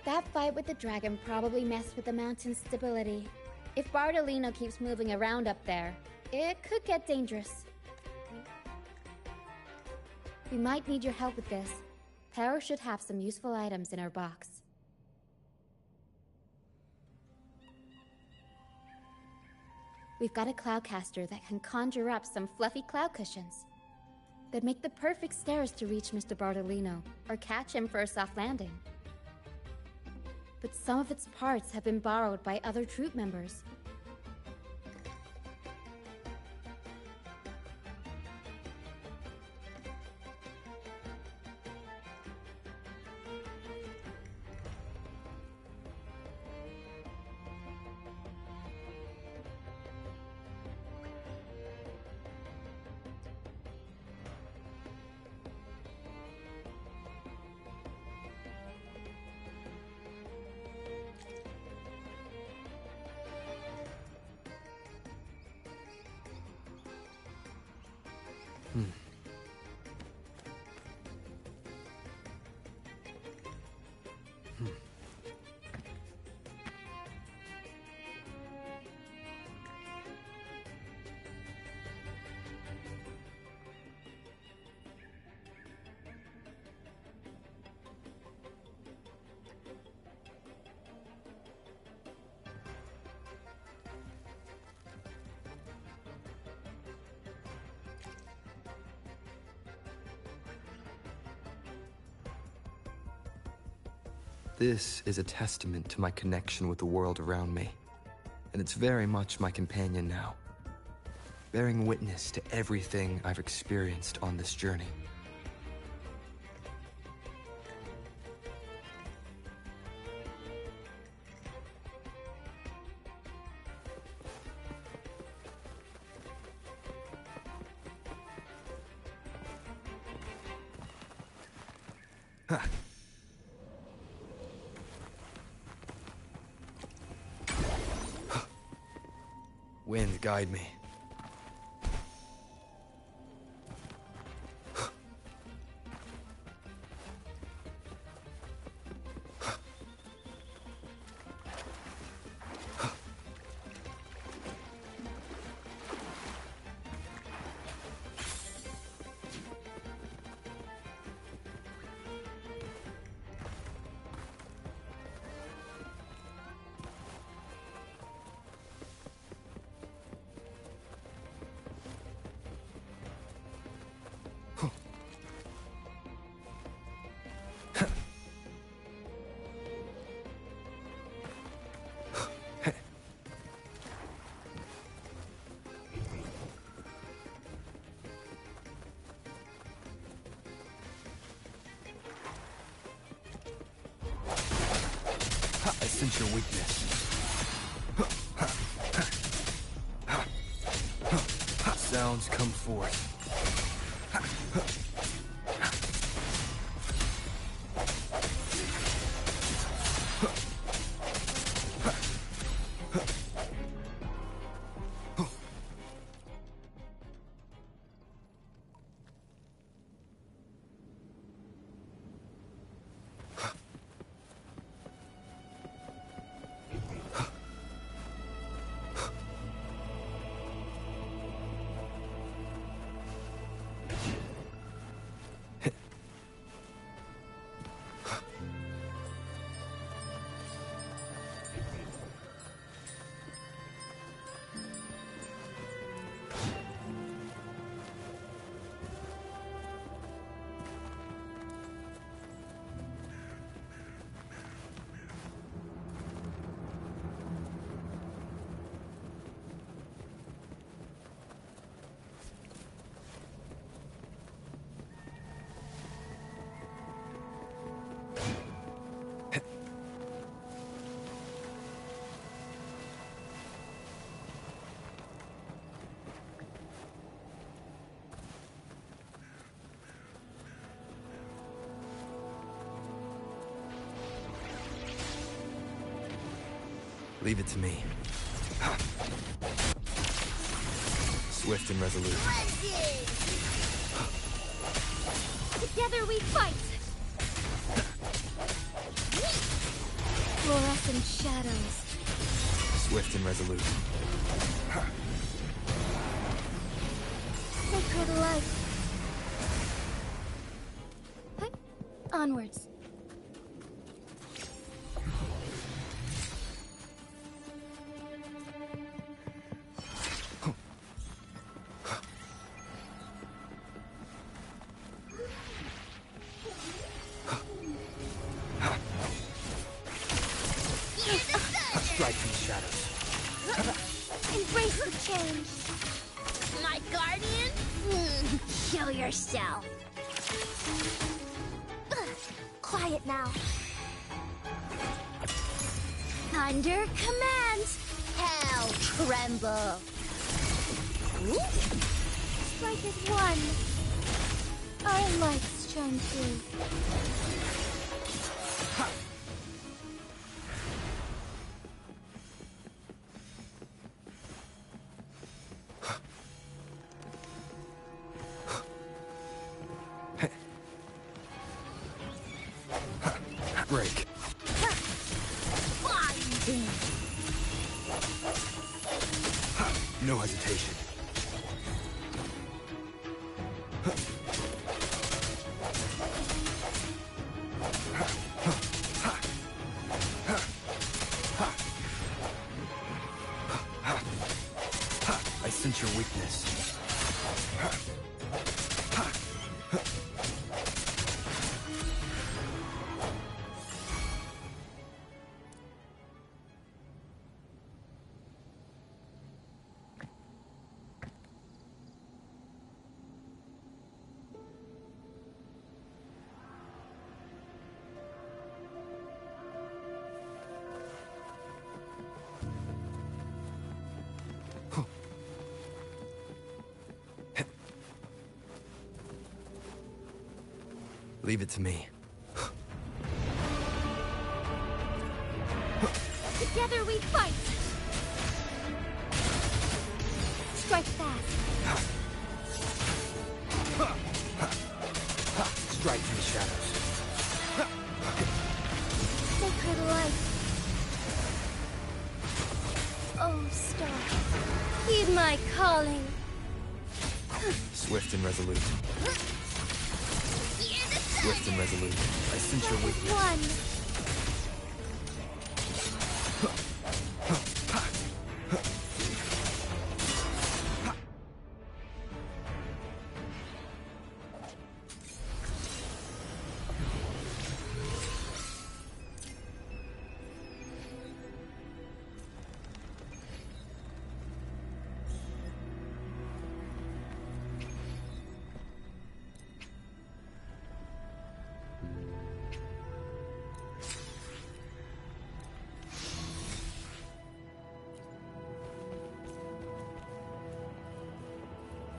F: That fight with the dragon probably messed with the mountain's stability. If Bardolino keeps moving around up there, it could get dangerous. We might need your help with this. Power should have some useful items in our box. We've got a cloudcaster that can conjure up some fluffy cloud cushions. They'd make the perfect stairs to reach Mr. Bardolino, or catch him for a soft landing. But some of its parts have been borrowed by other troop members.
D: This is a testament to my connection with the world around me, and it's very much my companion now, bearing witness to everything I've experienced on this journey. Wind, guide me. I sense your weakness. Sounds come forth. Leave it to me. Swift and resolute.
A: Together we fight! Fluorescent shadows.
D: Swift and resolute.
A: Sacred light. Onwards.
D: Strike these shadows.
A: Embrace the change.
E: My guardian? Show yourself.
A: Quiet now.
E: Under command. Hell tremble.
A: Strike as one. Our lights shine through.
D: Break. No hesitation. I sense your weakness. Leave it to me.
A: Together we fight! Strike fast.
D: Strike in the shadows.
A: Sacred light. Oh, star. Heed my calling.
D: Swift and resolute. Swift and resolute. I sense your weakness.
A: One.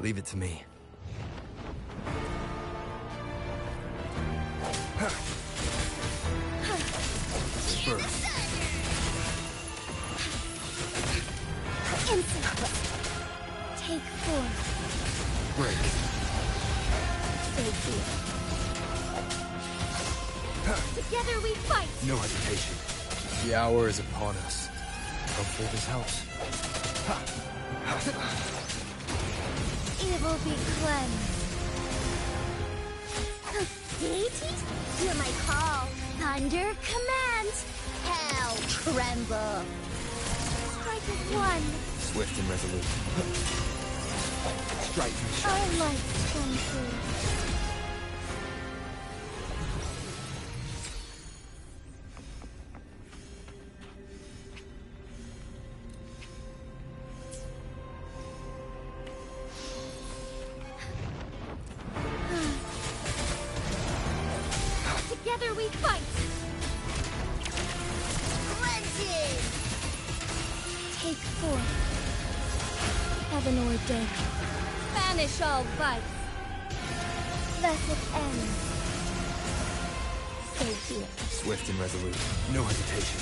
D: Leave it to me. Burst.
A: Insect. Take form.
D: Break.
A: Together we fight!
D: No hesitation. The hour is upon us. Hopefully this helps.
A: Evil be cleansed.
E: Deities? Hear my call. Under command. Hell tremble.
A: Strike as one.
D: Swift and resolute. Strike in the
A: Our
D: shadows.
A: lights shine through. Together we fight!
E: Cleansing.
A: Take form. Heaven ordained. Banish all vice. Let it end. Stay here.
D: Swift and resolute. No hesitation.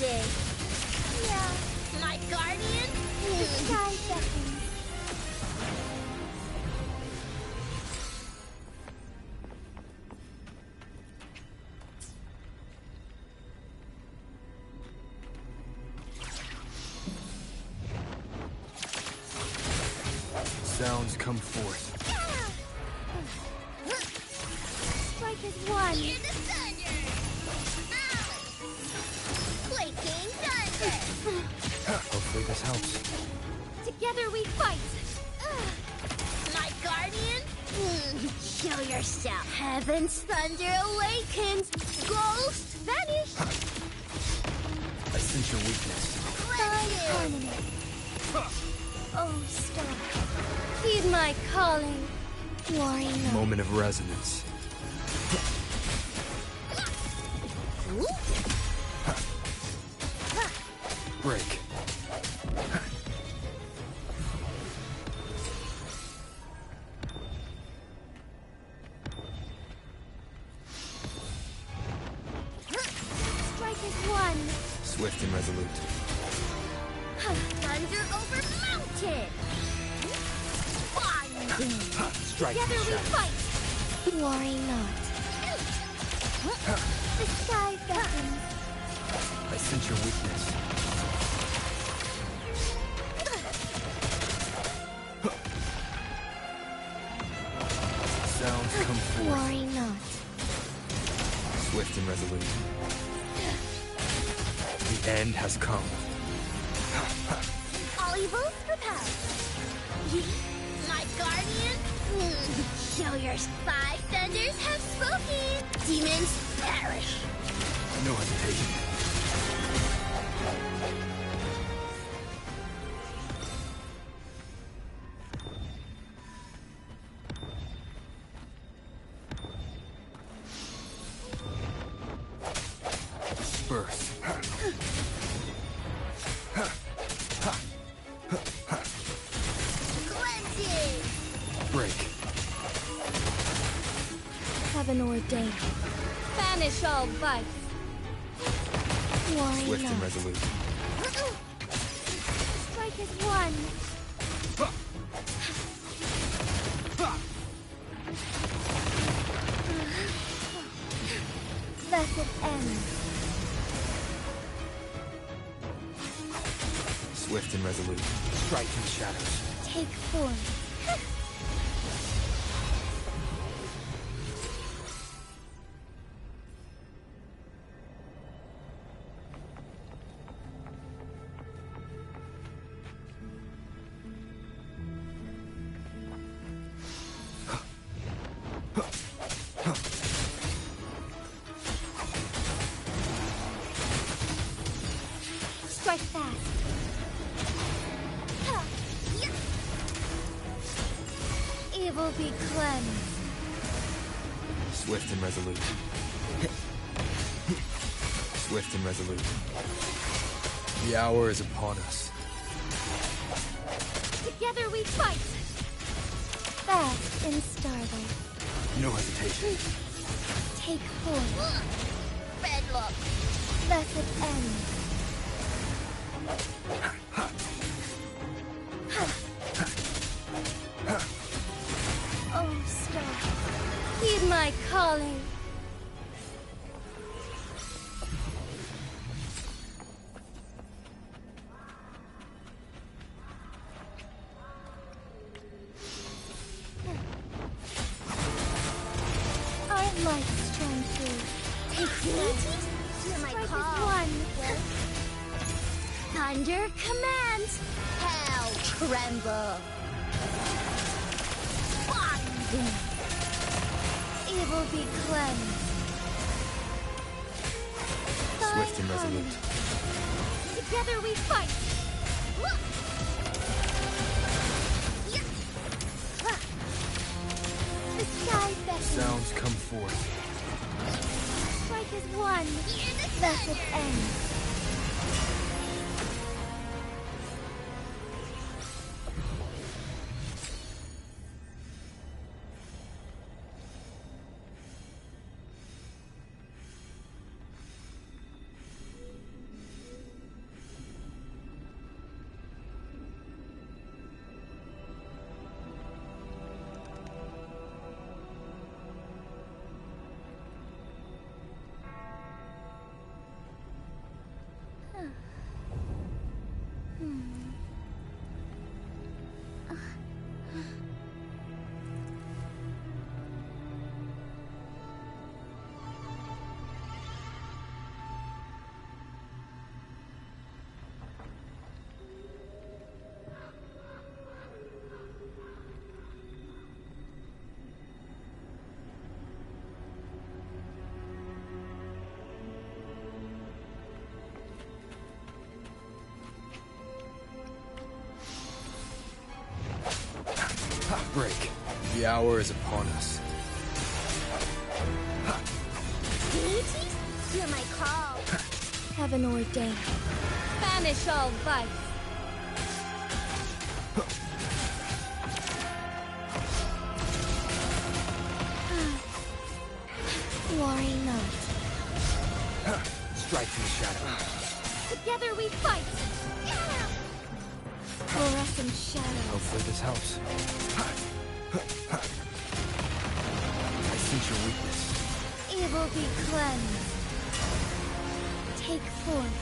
E: Splendid! Yeah. My guardian?
A: Sky beckons.
D: Sounds come forth.
A: Strike is one.
E: Hear the thunder! Quaking thunder!
D: Hopefully this helps.
A: Together we fight.
E: My guardian? Show yourself. Heaven's thunder awakens. Ghost vanish.
D: I sense your weakness.
E: Splendid!
A: Oh, star. Heed my calling. Worry not.
D: Moment of resonance. Break.
A: Strike is one.
D: Swift and resolute.
E: Thunder over mountain! Binding!
D: Strike
A: Together
D: and
A: we
D: shatter.
A: fight. Worry not. The sky beckons.
D: I sense your weakness. Sounds come forth.
A: Worry not.
D: Swift and resolute. The end has come.
E: All evils repelled. My guardian? Show your five thunders have spoken. Demons perish.
D: No hesitation. Birth.
E: Cleansing!
D: Break.
A: Heaven ordained. Banish all vice. Worry
D: Swift and
A: not.
D: resolute.
A: Strike is one. Blessed end.
D: Swift and resolute. Strike in shadows.
A: Take form. Strike fast. Evil be cleansed.
D: Swift and resolute. Swift and resolute. The hour is upon us.
A: Together we fight. Fast in starlight.
D: No hesitation.
A: Take form.
E: Red look.
A: Blessed end. Oh, star. Heed my calling. Our light shine through. Take form.
E: Hear my
A: Strike
E: call.
A: is one.
E: Thunder commands. Hell tremble. Binding.
A: Evil be cleansed.
D: Swift and resolute.
A: Together we fight. The sky beckons.
D: Sounds come forth.
A: Strike is one.
E: Hear the
A: Blessed
E: thunder.
A: end.
D: break. The hour is upon us.
E: Deities? Hear my call.
F: Heaven ordained. Banish all vice. Worry not.
D: Strike from the shadow.
F: Together we fight! Fluorescent shadow.
D: Hopefully this helps. I sense your weakness.
F: Evil be cleansed. Take forth.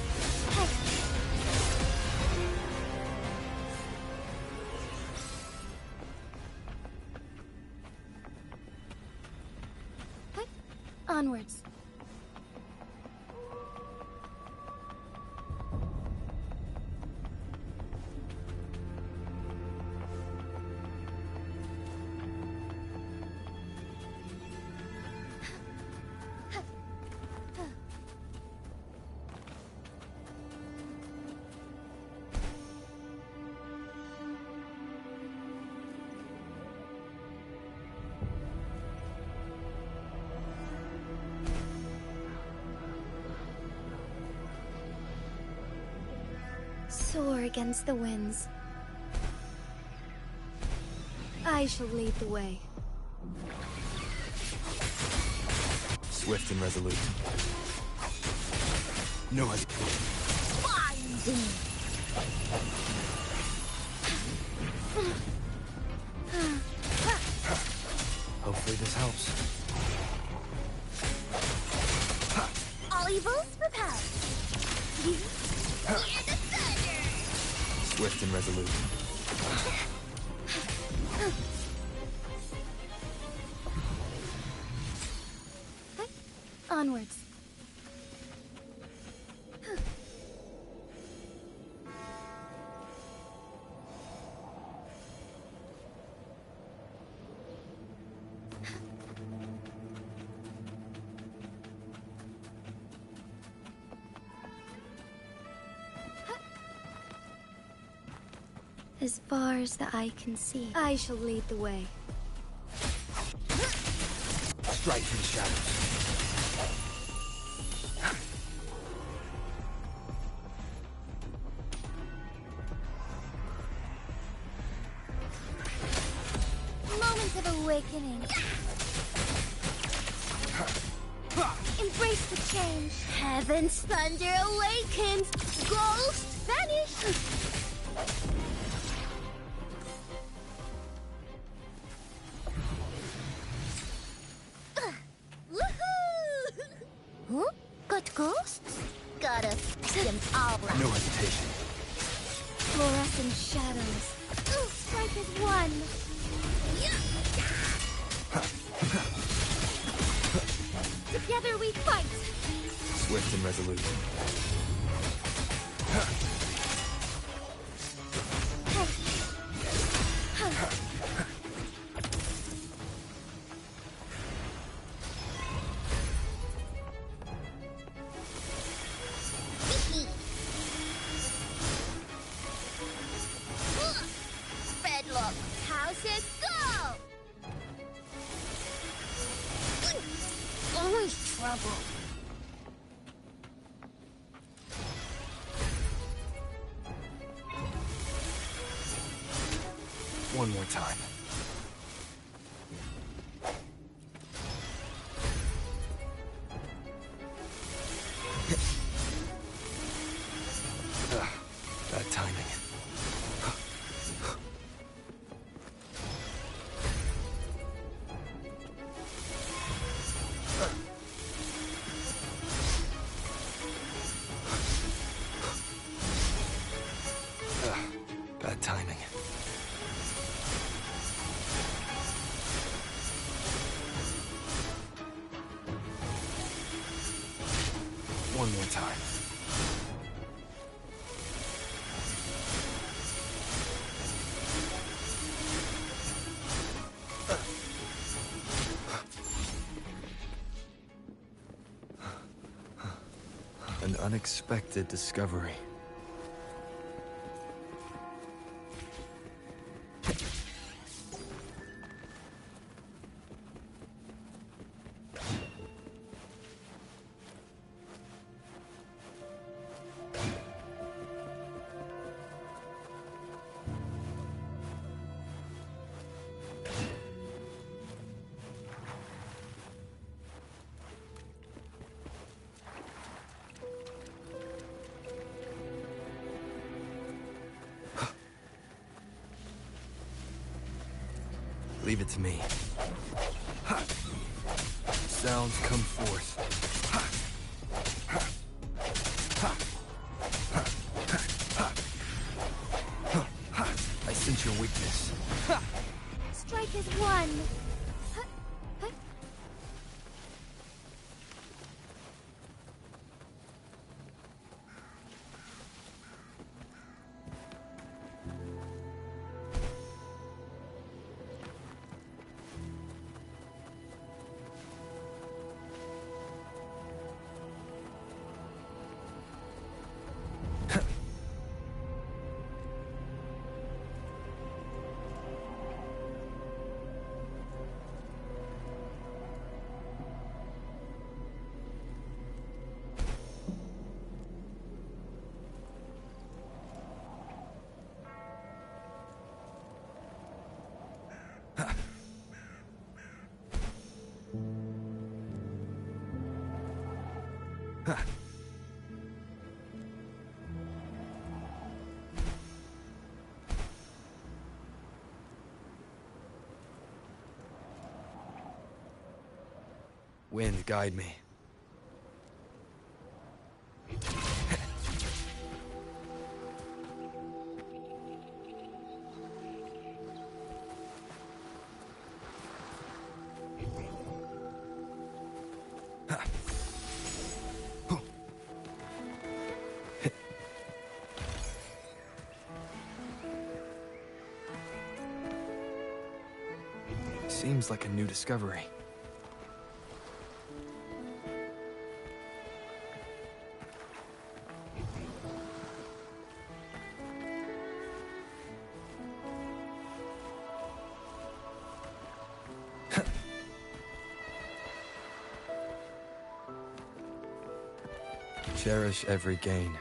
F: Onwards. Soar against the winds. I shall lead the way.
D: Swift and resolute. No hesitation. Hopefully this helps.
E: All evils repelled. Hear the thunder!
D: Swift and resolute.
F: Onwards. As far as the eye can see, I shall lead the way.
D: Strike from the shadows.
F: Moment of awakening. Embrace the change.
E: Heaven's thunder awakens! Ghosts vanish! Huh? Got ghosts? Got us. Them all right.
D: No hesitation.
F: Fluorescent shadows. Strike as one. Together we fight.
D: Swift and resolute.
E: Red look. Houses go! Always trouble.
D: One more time. Bad timing. Bad timing. One more time. An unexpected discovery. Leave it to me. Sounds come forth. I sense your weakness.
A: Strike is one.
D: Wind, guide me. Seems like a new discovery. Cherish every gain.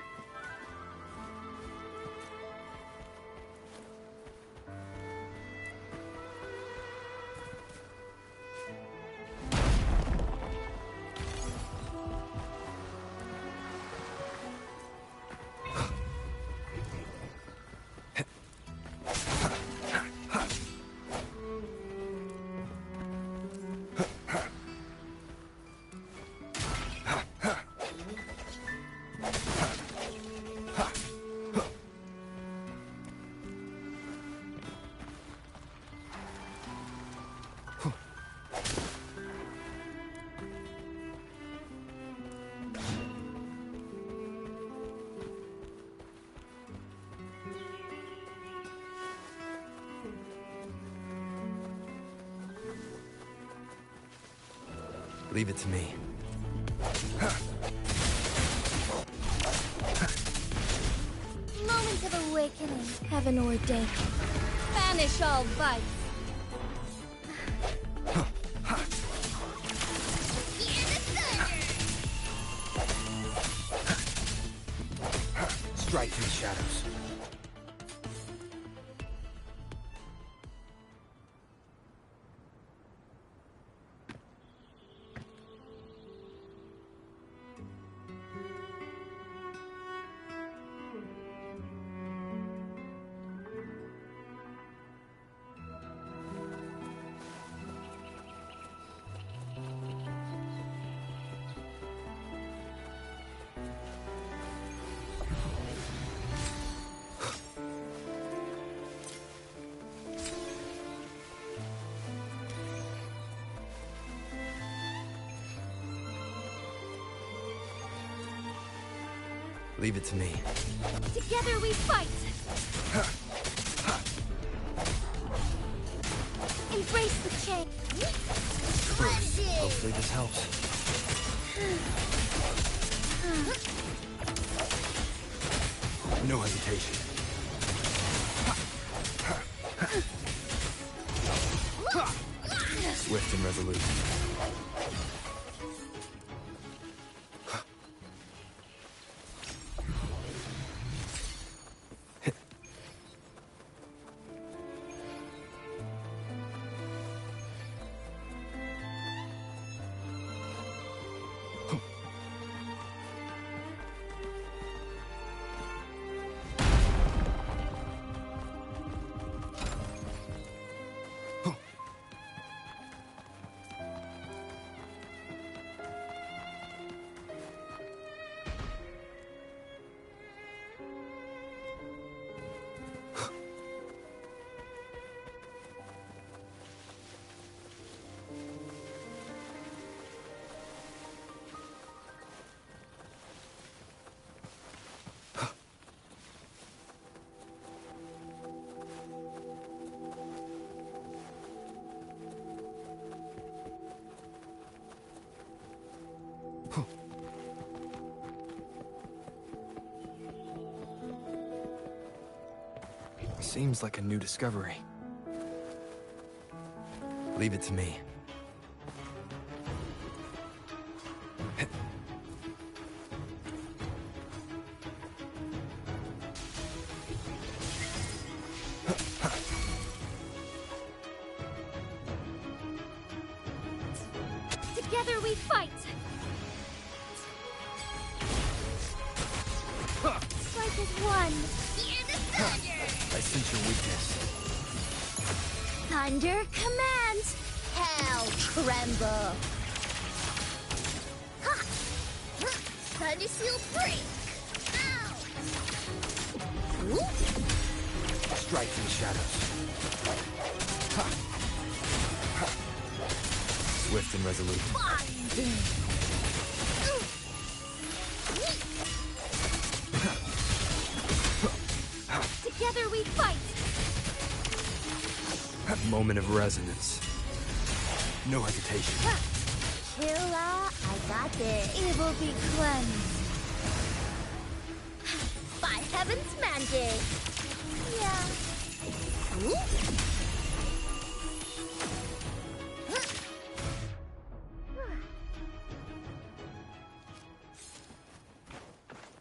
D: Leave it to me.
A: Moment of awakening, heaven ordained. Banish all vice.
C: Strike through the shadows.
D: Leave it to me.
A: Together we fight! Embrace the change!
D: First, hopefully this helps. No hesitation. Swift and resolute. Seems like a new discovery. Leave it to me.
A: Together we fight! Strike as one!
E: Hear the thunder!
D: I sense your weakness.
E: Thunder commands! Hell tremble! Ha! Thunder seal break! Ow! Ooh.
D: Strike in the shadows. Swift and resolute.
A: Together we fight!
D: Moment of resonance. No hesitation.
E: Killa, I got this.
A: It will be cleansed.
E: By heaven's mandate. Yeah. Ooh.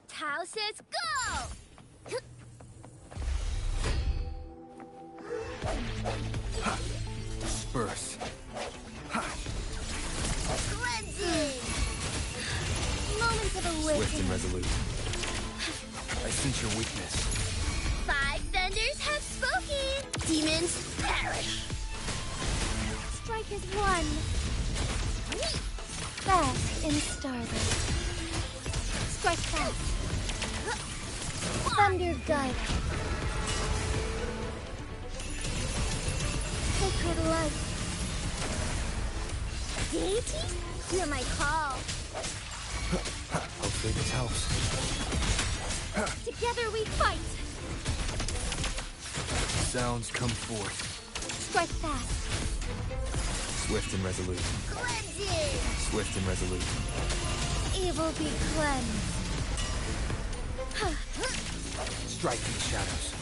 E: Tao says go!
D: Disperse.
E: Cleansing! Moments of awakening.
D: Swift and resolute. I sense your weakness.
E: 5 thunders have spoken! Demons perish!
A: Strike as one! Bask in starlight. Strike fast! Thunder guide. Sacred light.
E: Deity? Hear my call.
D: Hopefully this helps.
A: Together we fight!
D: Sounds come forth.
A: Strike fast!
D: Swift and resolute.
E: Cleansing!
D: Swift and resolute.
A: Evil be cleansed.
D: Strike in the shadows.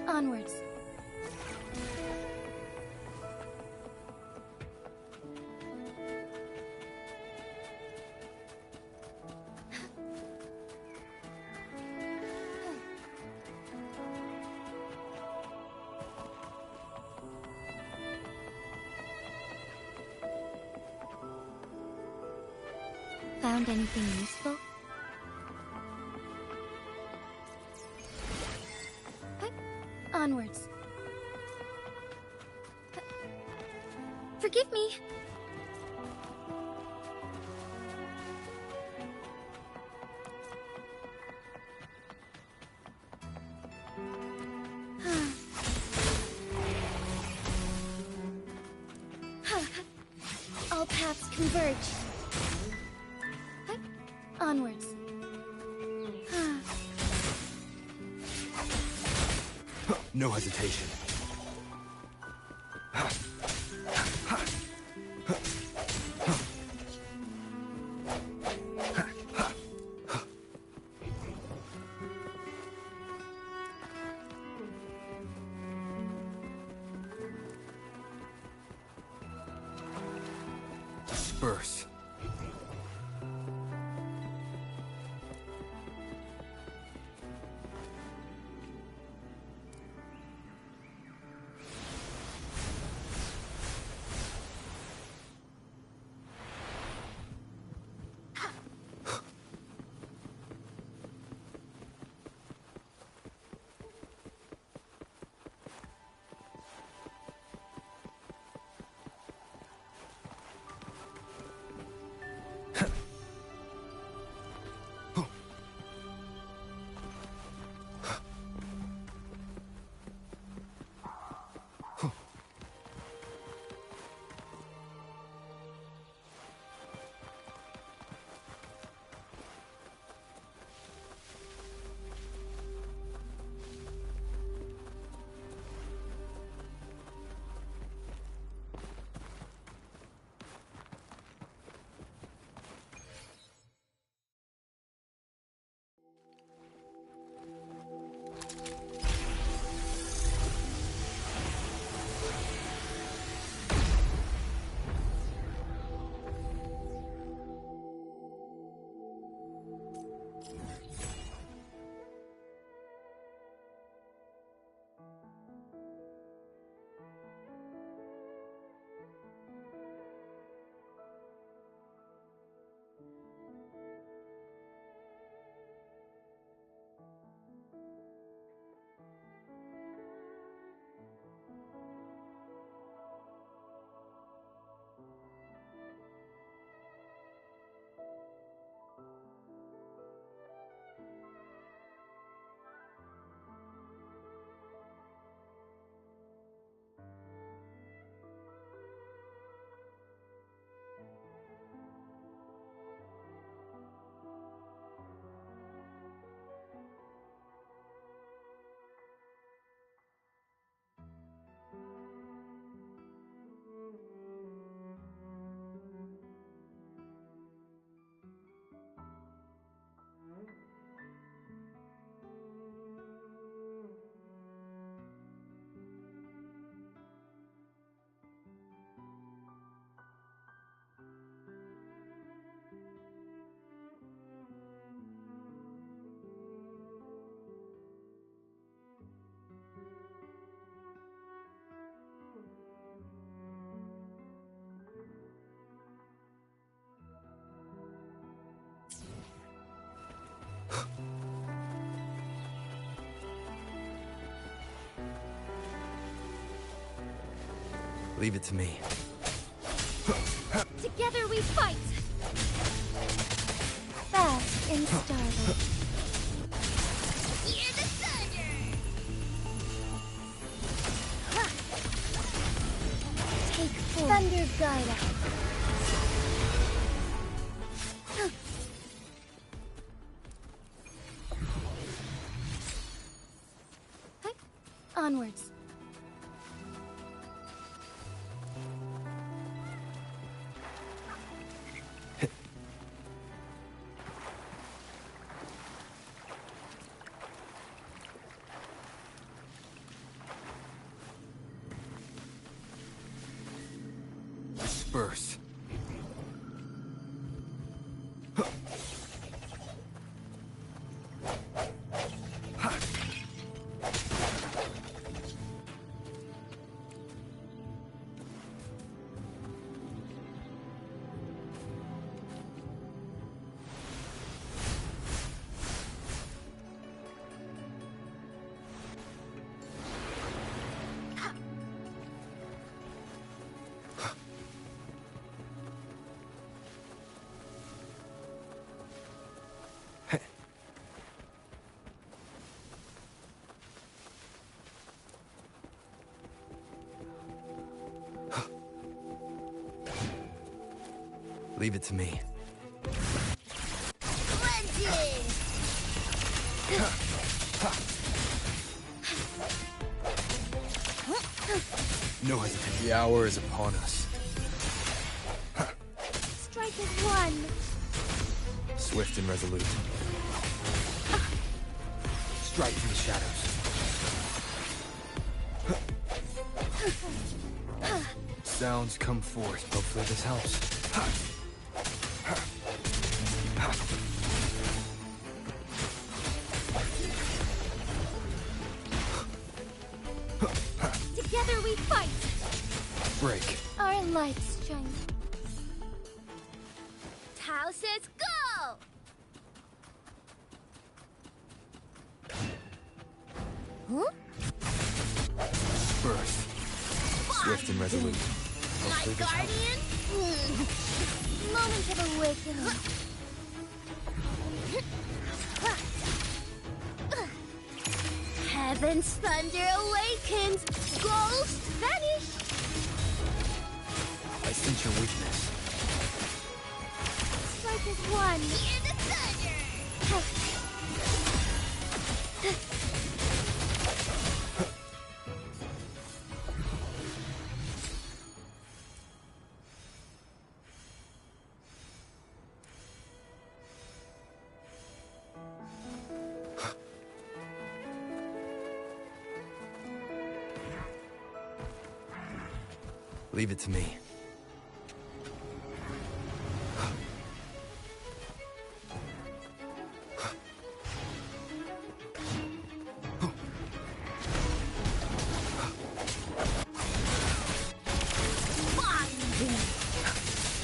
A: Onwards. Found anything useful? Onwards. Forgive me. All paths converge. Onwards.
D: No hesitation. Disperse. Leave it to me.
F: Together we fight! Fast and startled.
E: Hear the thunder!
F: Take full. Thunder guide us. Onwards.
D: Disperse. Leave it to me.
E: Legend!
D: No hesitation. The hour is upon us.
F: Strike as one.
D: Swift and resolute. Strike through the shadows. Sounds come forth. Hopefully this helps.
F: Together we fight.
D: Break.
F: Our lights shine.
E: Tao says go! Huh?
D: Burst. Swift and resolute.
E: My
D: Hopefully this helps.
E: guardian?
F: Moment of awakening.
E: Heaven's thunder awakens! Ghost vanish!
D: I sense your weakness.
F: Strike as one.
E: Hear the thunder!
D: Leave it to me.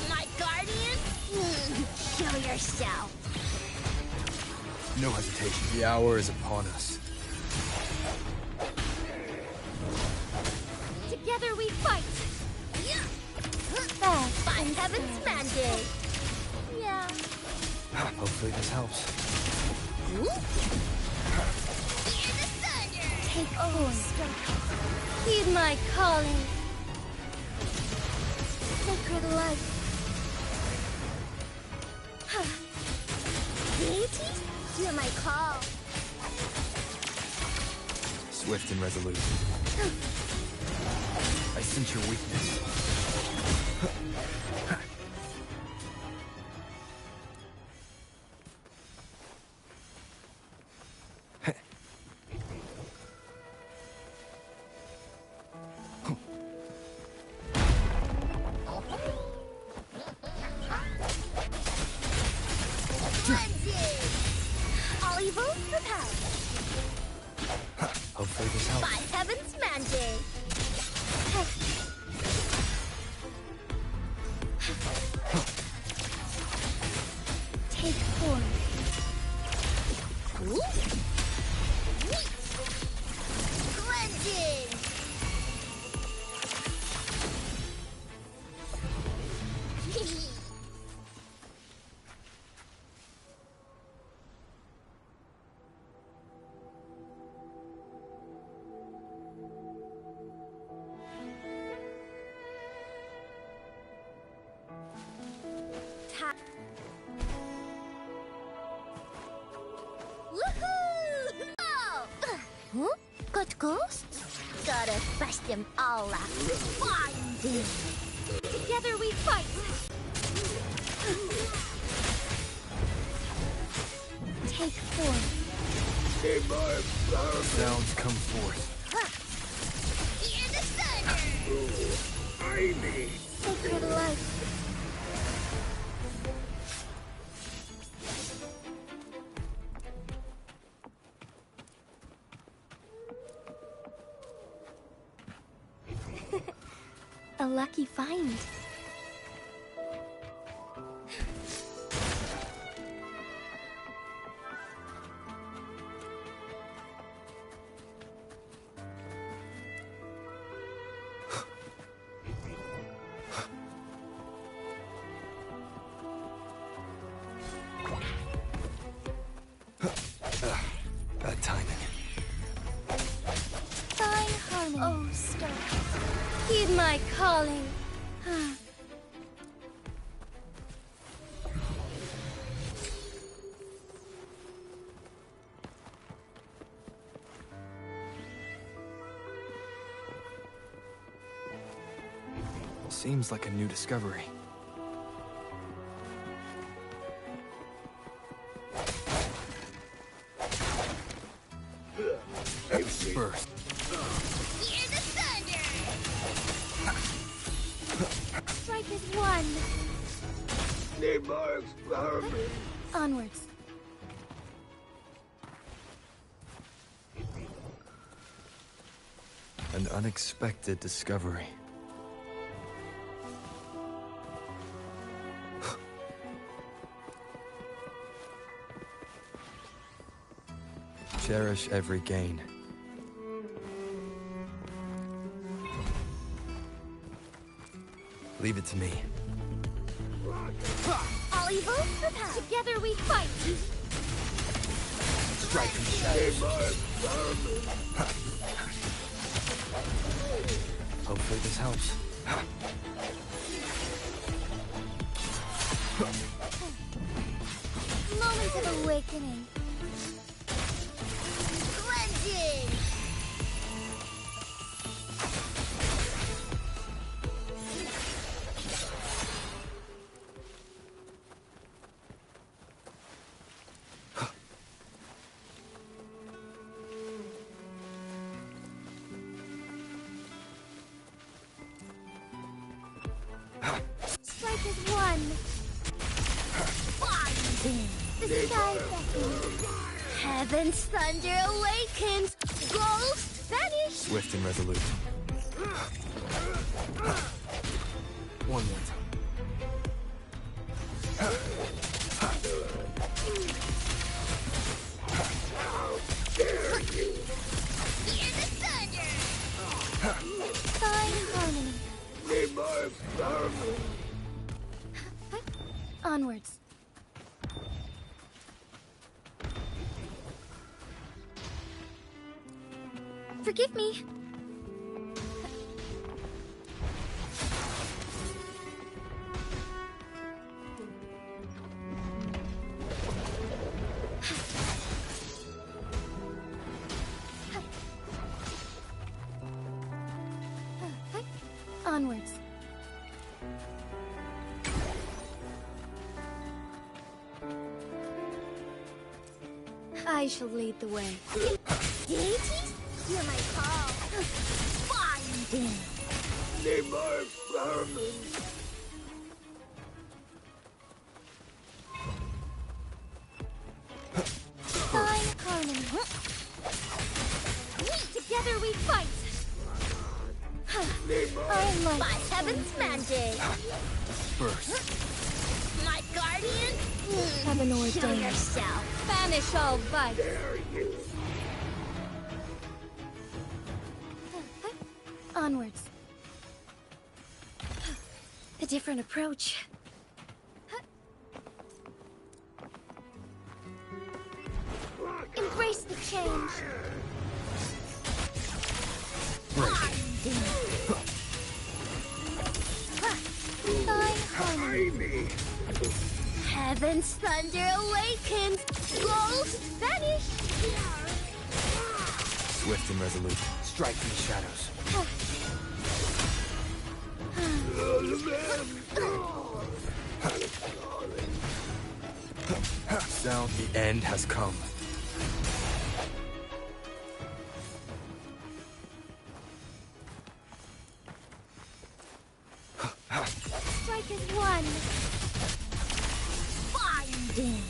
E: My guardian? Show yourself!
D: No hesitation. The hour is upon us.
F: Together we fight.
E: Fast by heaven's mandate!
F: Yeah.
D: Hopefully this helps.
E: Hear the thunder!
F: Take form. Heed my calling. Sacred light.
E: Deities? Hear my call.
D: Swift and resolute. I sense your weakness.
E: All evil repelled.
D: Hopefully this helps.
E: By heaven's mandate.
F: Take form.
E: Cleansing. Huh? Got ghosts? Gotta bust them all up. Find them! Together we fight! Take form.
D: Sounds come forth.
E: Hear the thunder! Sacred light. A lucky find.
D: Bad timing.
E: Fine harmony. Oh, stop. Heed my calling.
D: Seems like a new discovery. Burst.
E: Hear the thunder! Strike is one. Onwards.
D: An unexpected discovery. Cherish every gain. Leave it to me.
E: All evil, repel. Together we fight.
D: Strike and shatters. Hopefully this helps.
E: Moment of awakening. Cleansing. Strike is one. The sky beckons. Heaven's thunder awakens. Ghosts vanish.
D: Swift and resolute. One more time.
E: Hear the thunder. Fine harmony. Onwards. Forgive me. Onwards. I shall lead the way. Deities? Hear my call. Find them. Fine harmony. Together we fight. I'm like by heaven's mandate.
D: Burst.
E: My guardian?
A: Heaven
E: Show
A: ordained.
E: yourself.
A: Banish all vice.
E: Onwards. A different approach. Embrace the change. Fine harmony. Heaven's thunder awakens. Ghosts vanish.
D: Swift and resolute. Strike these shadows. Sound, the end has come.
A: Strike is one.
E: Finding.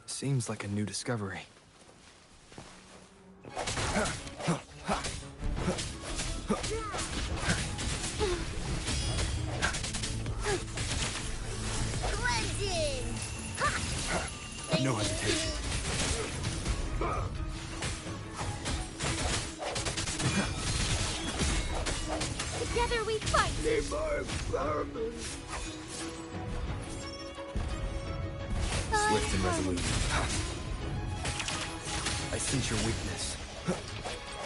D: Seems like a new discovery.
E: Cleansing.
D: No hesitation.
A: Together we fight.
D: Swift and resolute. I sense your weakness.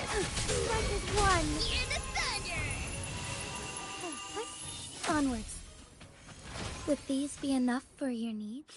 A: Strike is one.
E: Hear the thunder.
A: Onwards. Would these be enough for your needs?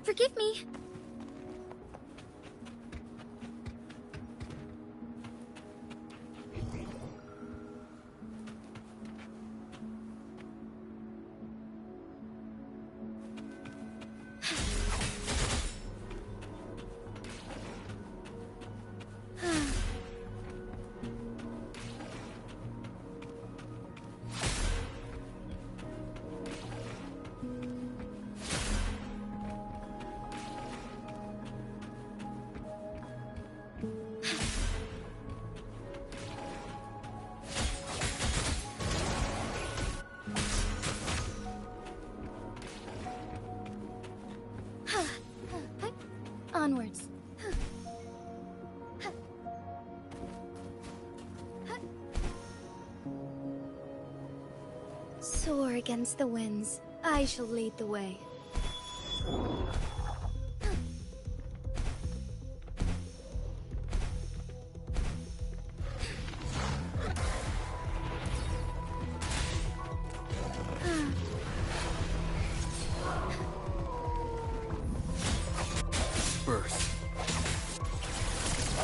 A: Forgive me. Onwards. Soar against the winds. I shall lead the way.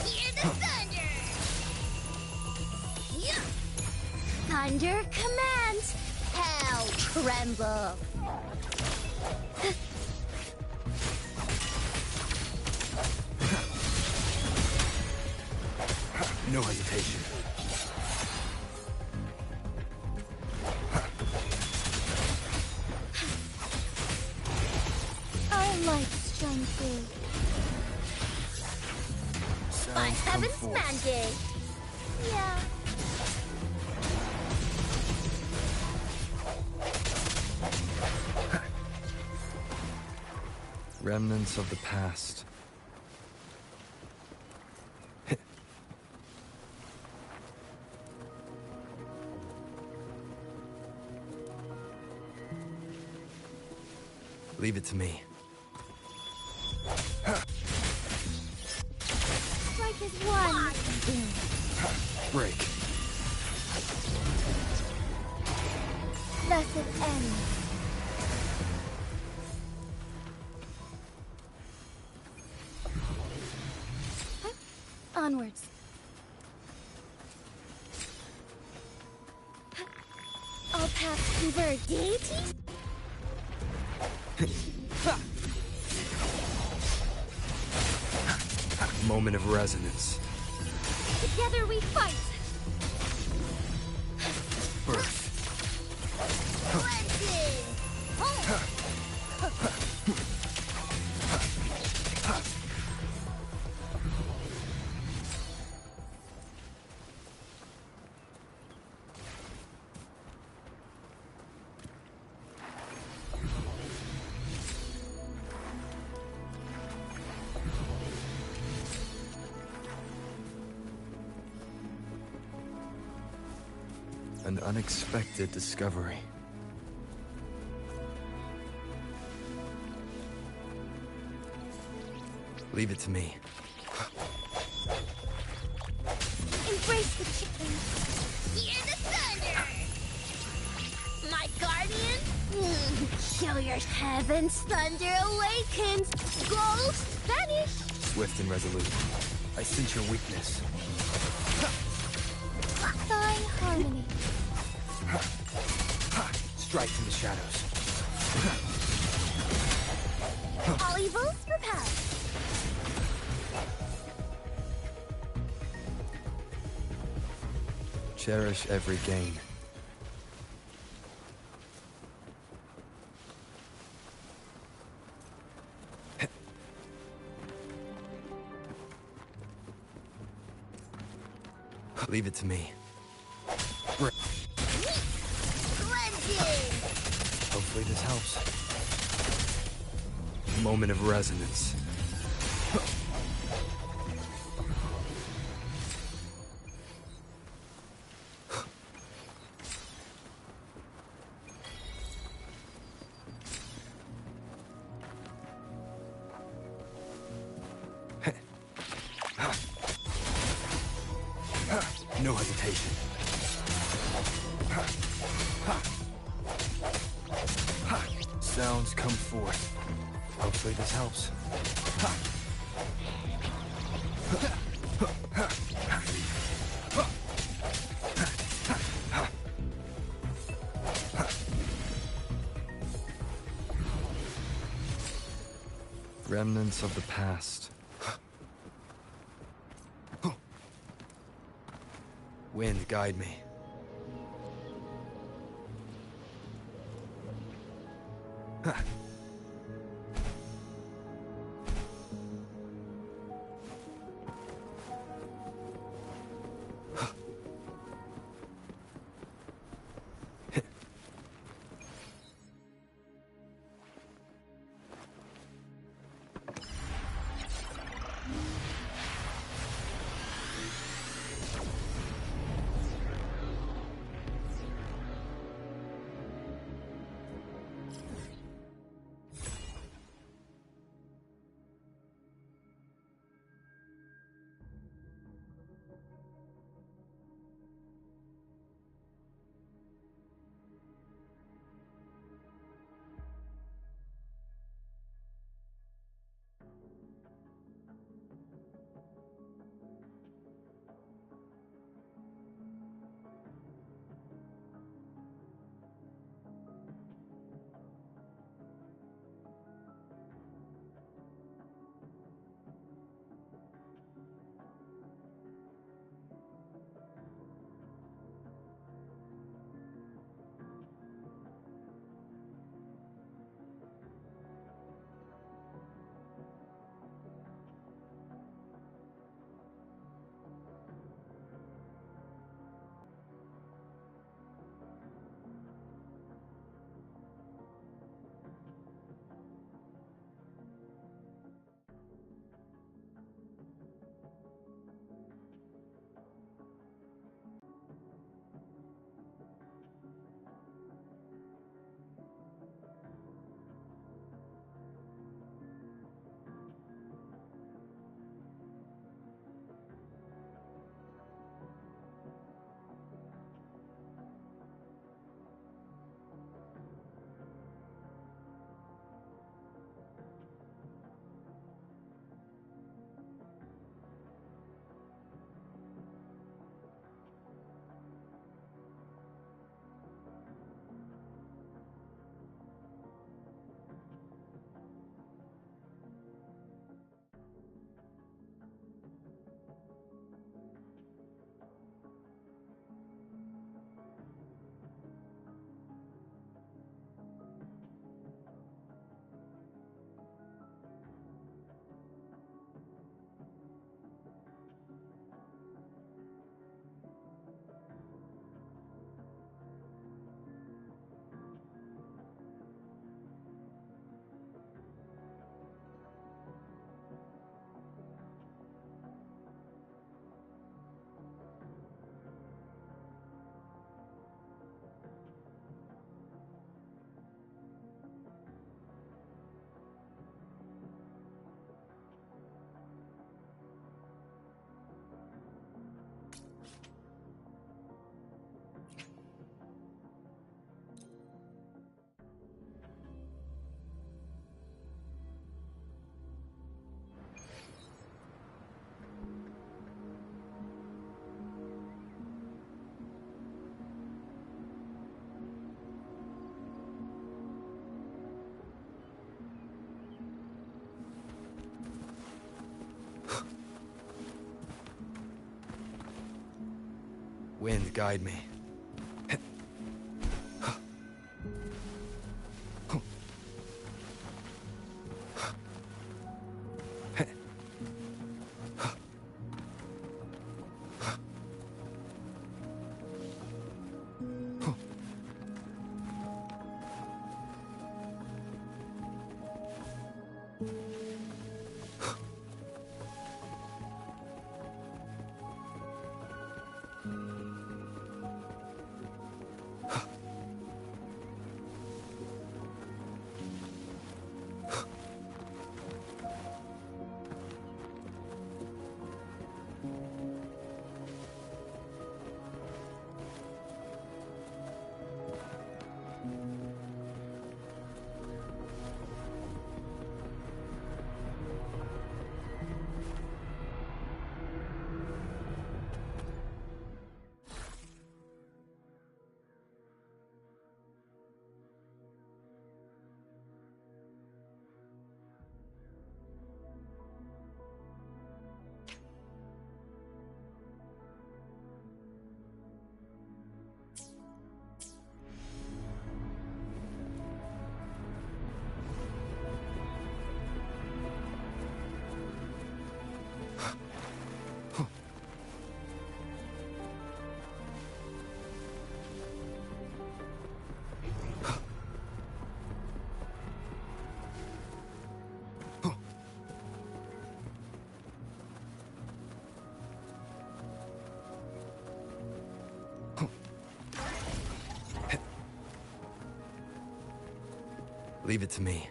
E: Hear the thunder. Yeah.
A: Thunder command.
E: Hell tremble.
D: No hesitation.
A: Our light
D: come
E: Heaven's
D: forth.
E: mandate. Yeah.
D: Remnants of the past. Leave it to me.
E: Strike is one.
D: Break.
E: Blessed end. Onwards. All paths converge. Deities?
D: Moment of resonance.
E: Together we fight.
D: Birth.
E: Cleansing.
D: An unexpected discovery. Leave it to me.
E: Embrace the chicken. Hear the thunder. My guardian? Show your heaven's thunder awakens. Ghost vanish.
D: Swift and resolute. I sense your weakness.
E: Thine harmony.
D: Strike from the shadows.
E: All evils repelled.
D: Cherish every gain. Leave it to me.
E: Cleansing.
D: Hopefully this helps. Moment of resonance. No hesitation. Sounds come forth. Hopefully this helps. Remnants of the past. Wind, guide me. Wind, guide me. Leave it to me.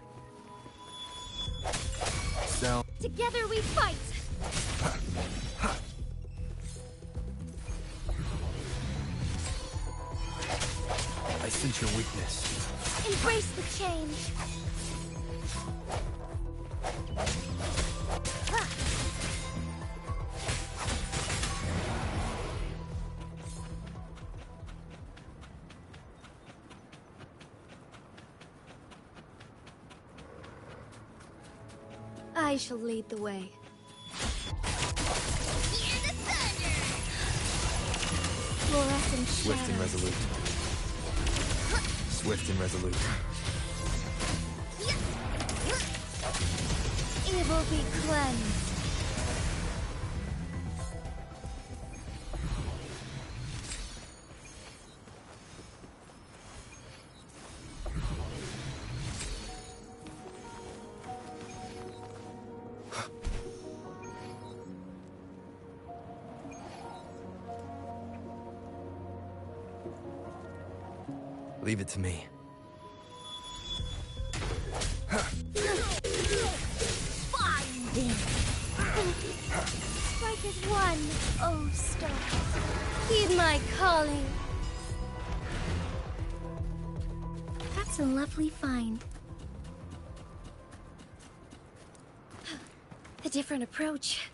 D: So...
A: Together we fight!
D: I sense your weakness.
A: Embrace the change! I shall lead the way.
E: Hear the thunder!
A: Fluorescent
D: Swift and
A: shadows.
D: resolute. Swift and resolute.
A: Evil be cleansed.
D: Leave it to me.
E: Fine then!
A: Strike as one, oh star. Heed my calling. That's a lovely find. A different approach.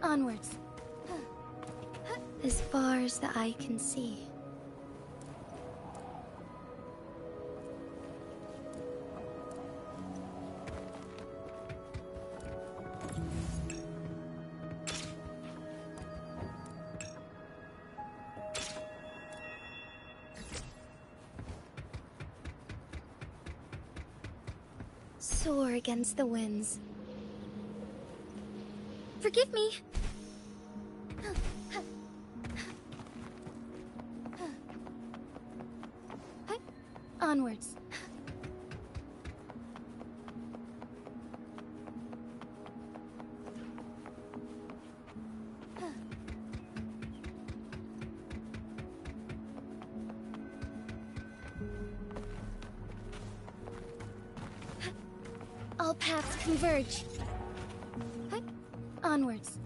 A: Onwards. As far as the eye can see. Soar against the winds. Forgive me. Onwards. All paths converge. Onwards.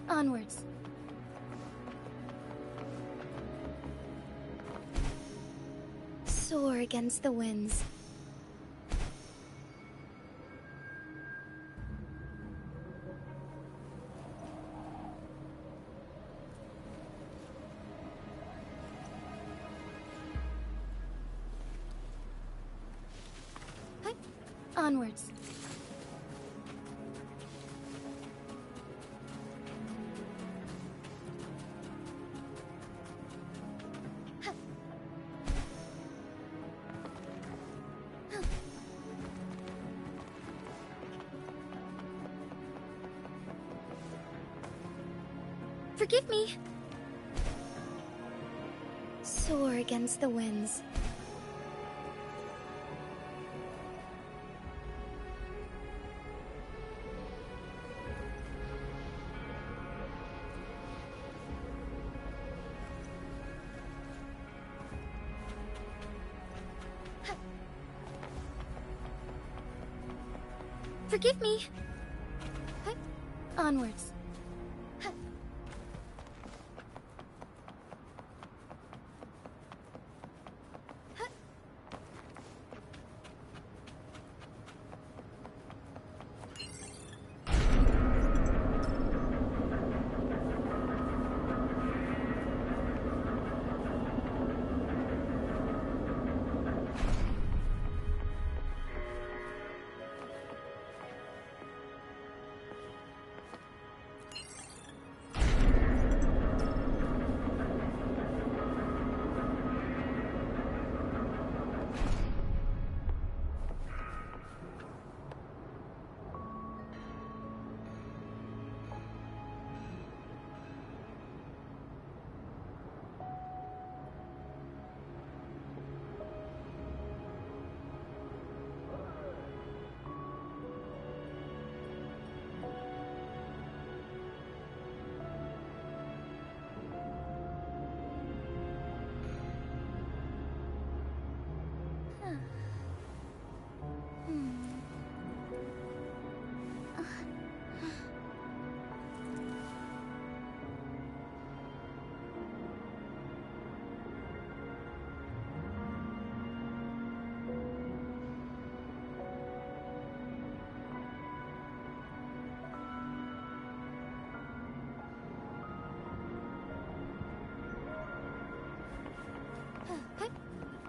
A: Onwards.
F: Soar against the winds. Onwards. Forgive me. Soar against the winds. Forgive me. Onwards.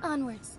F: Onwards.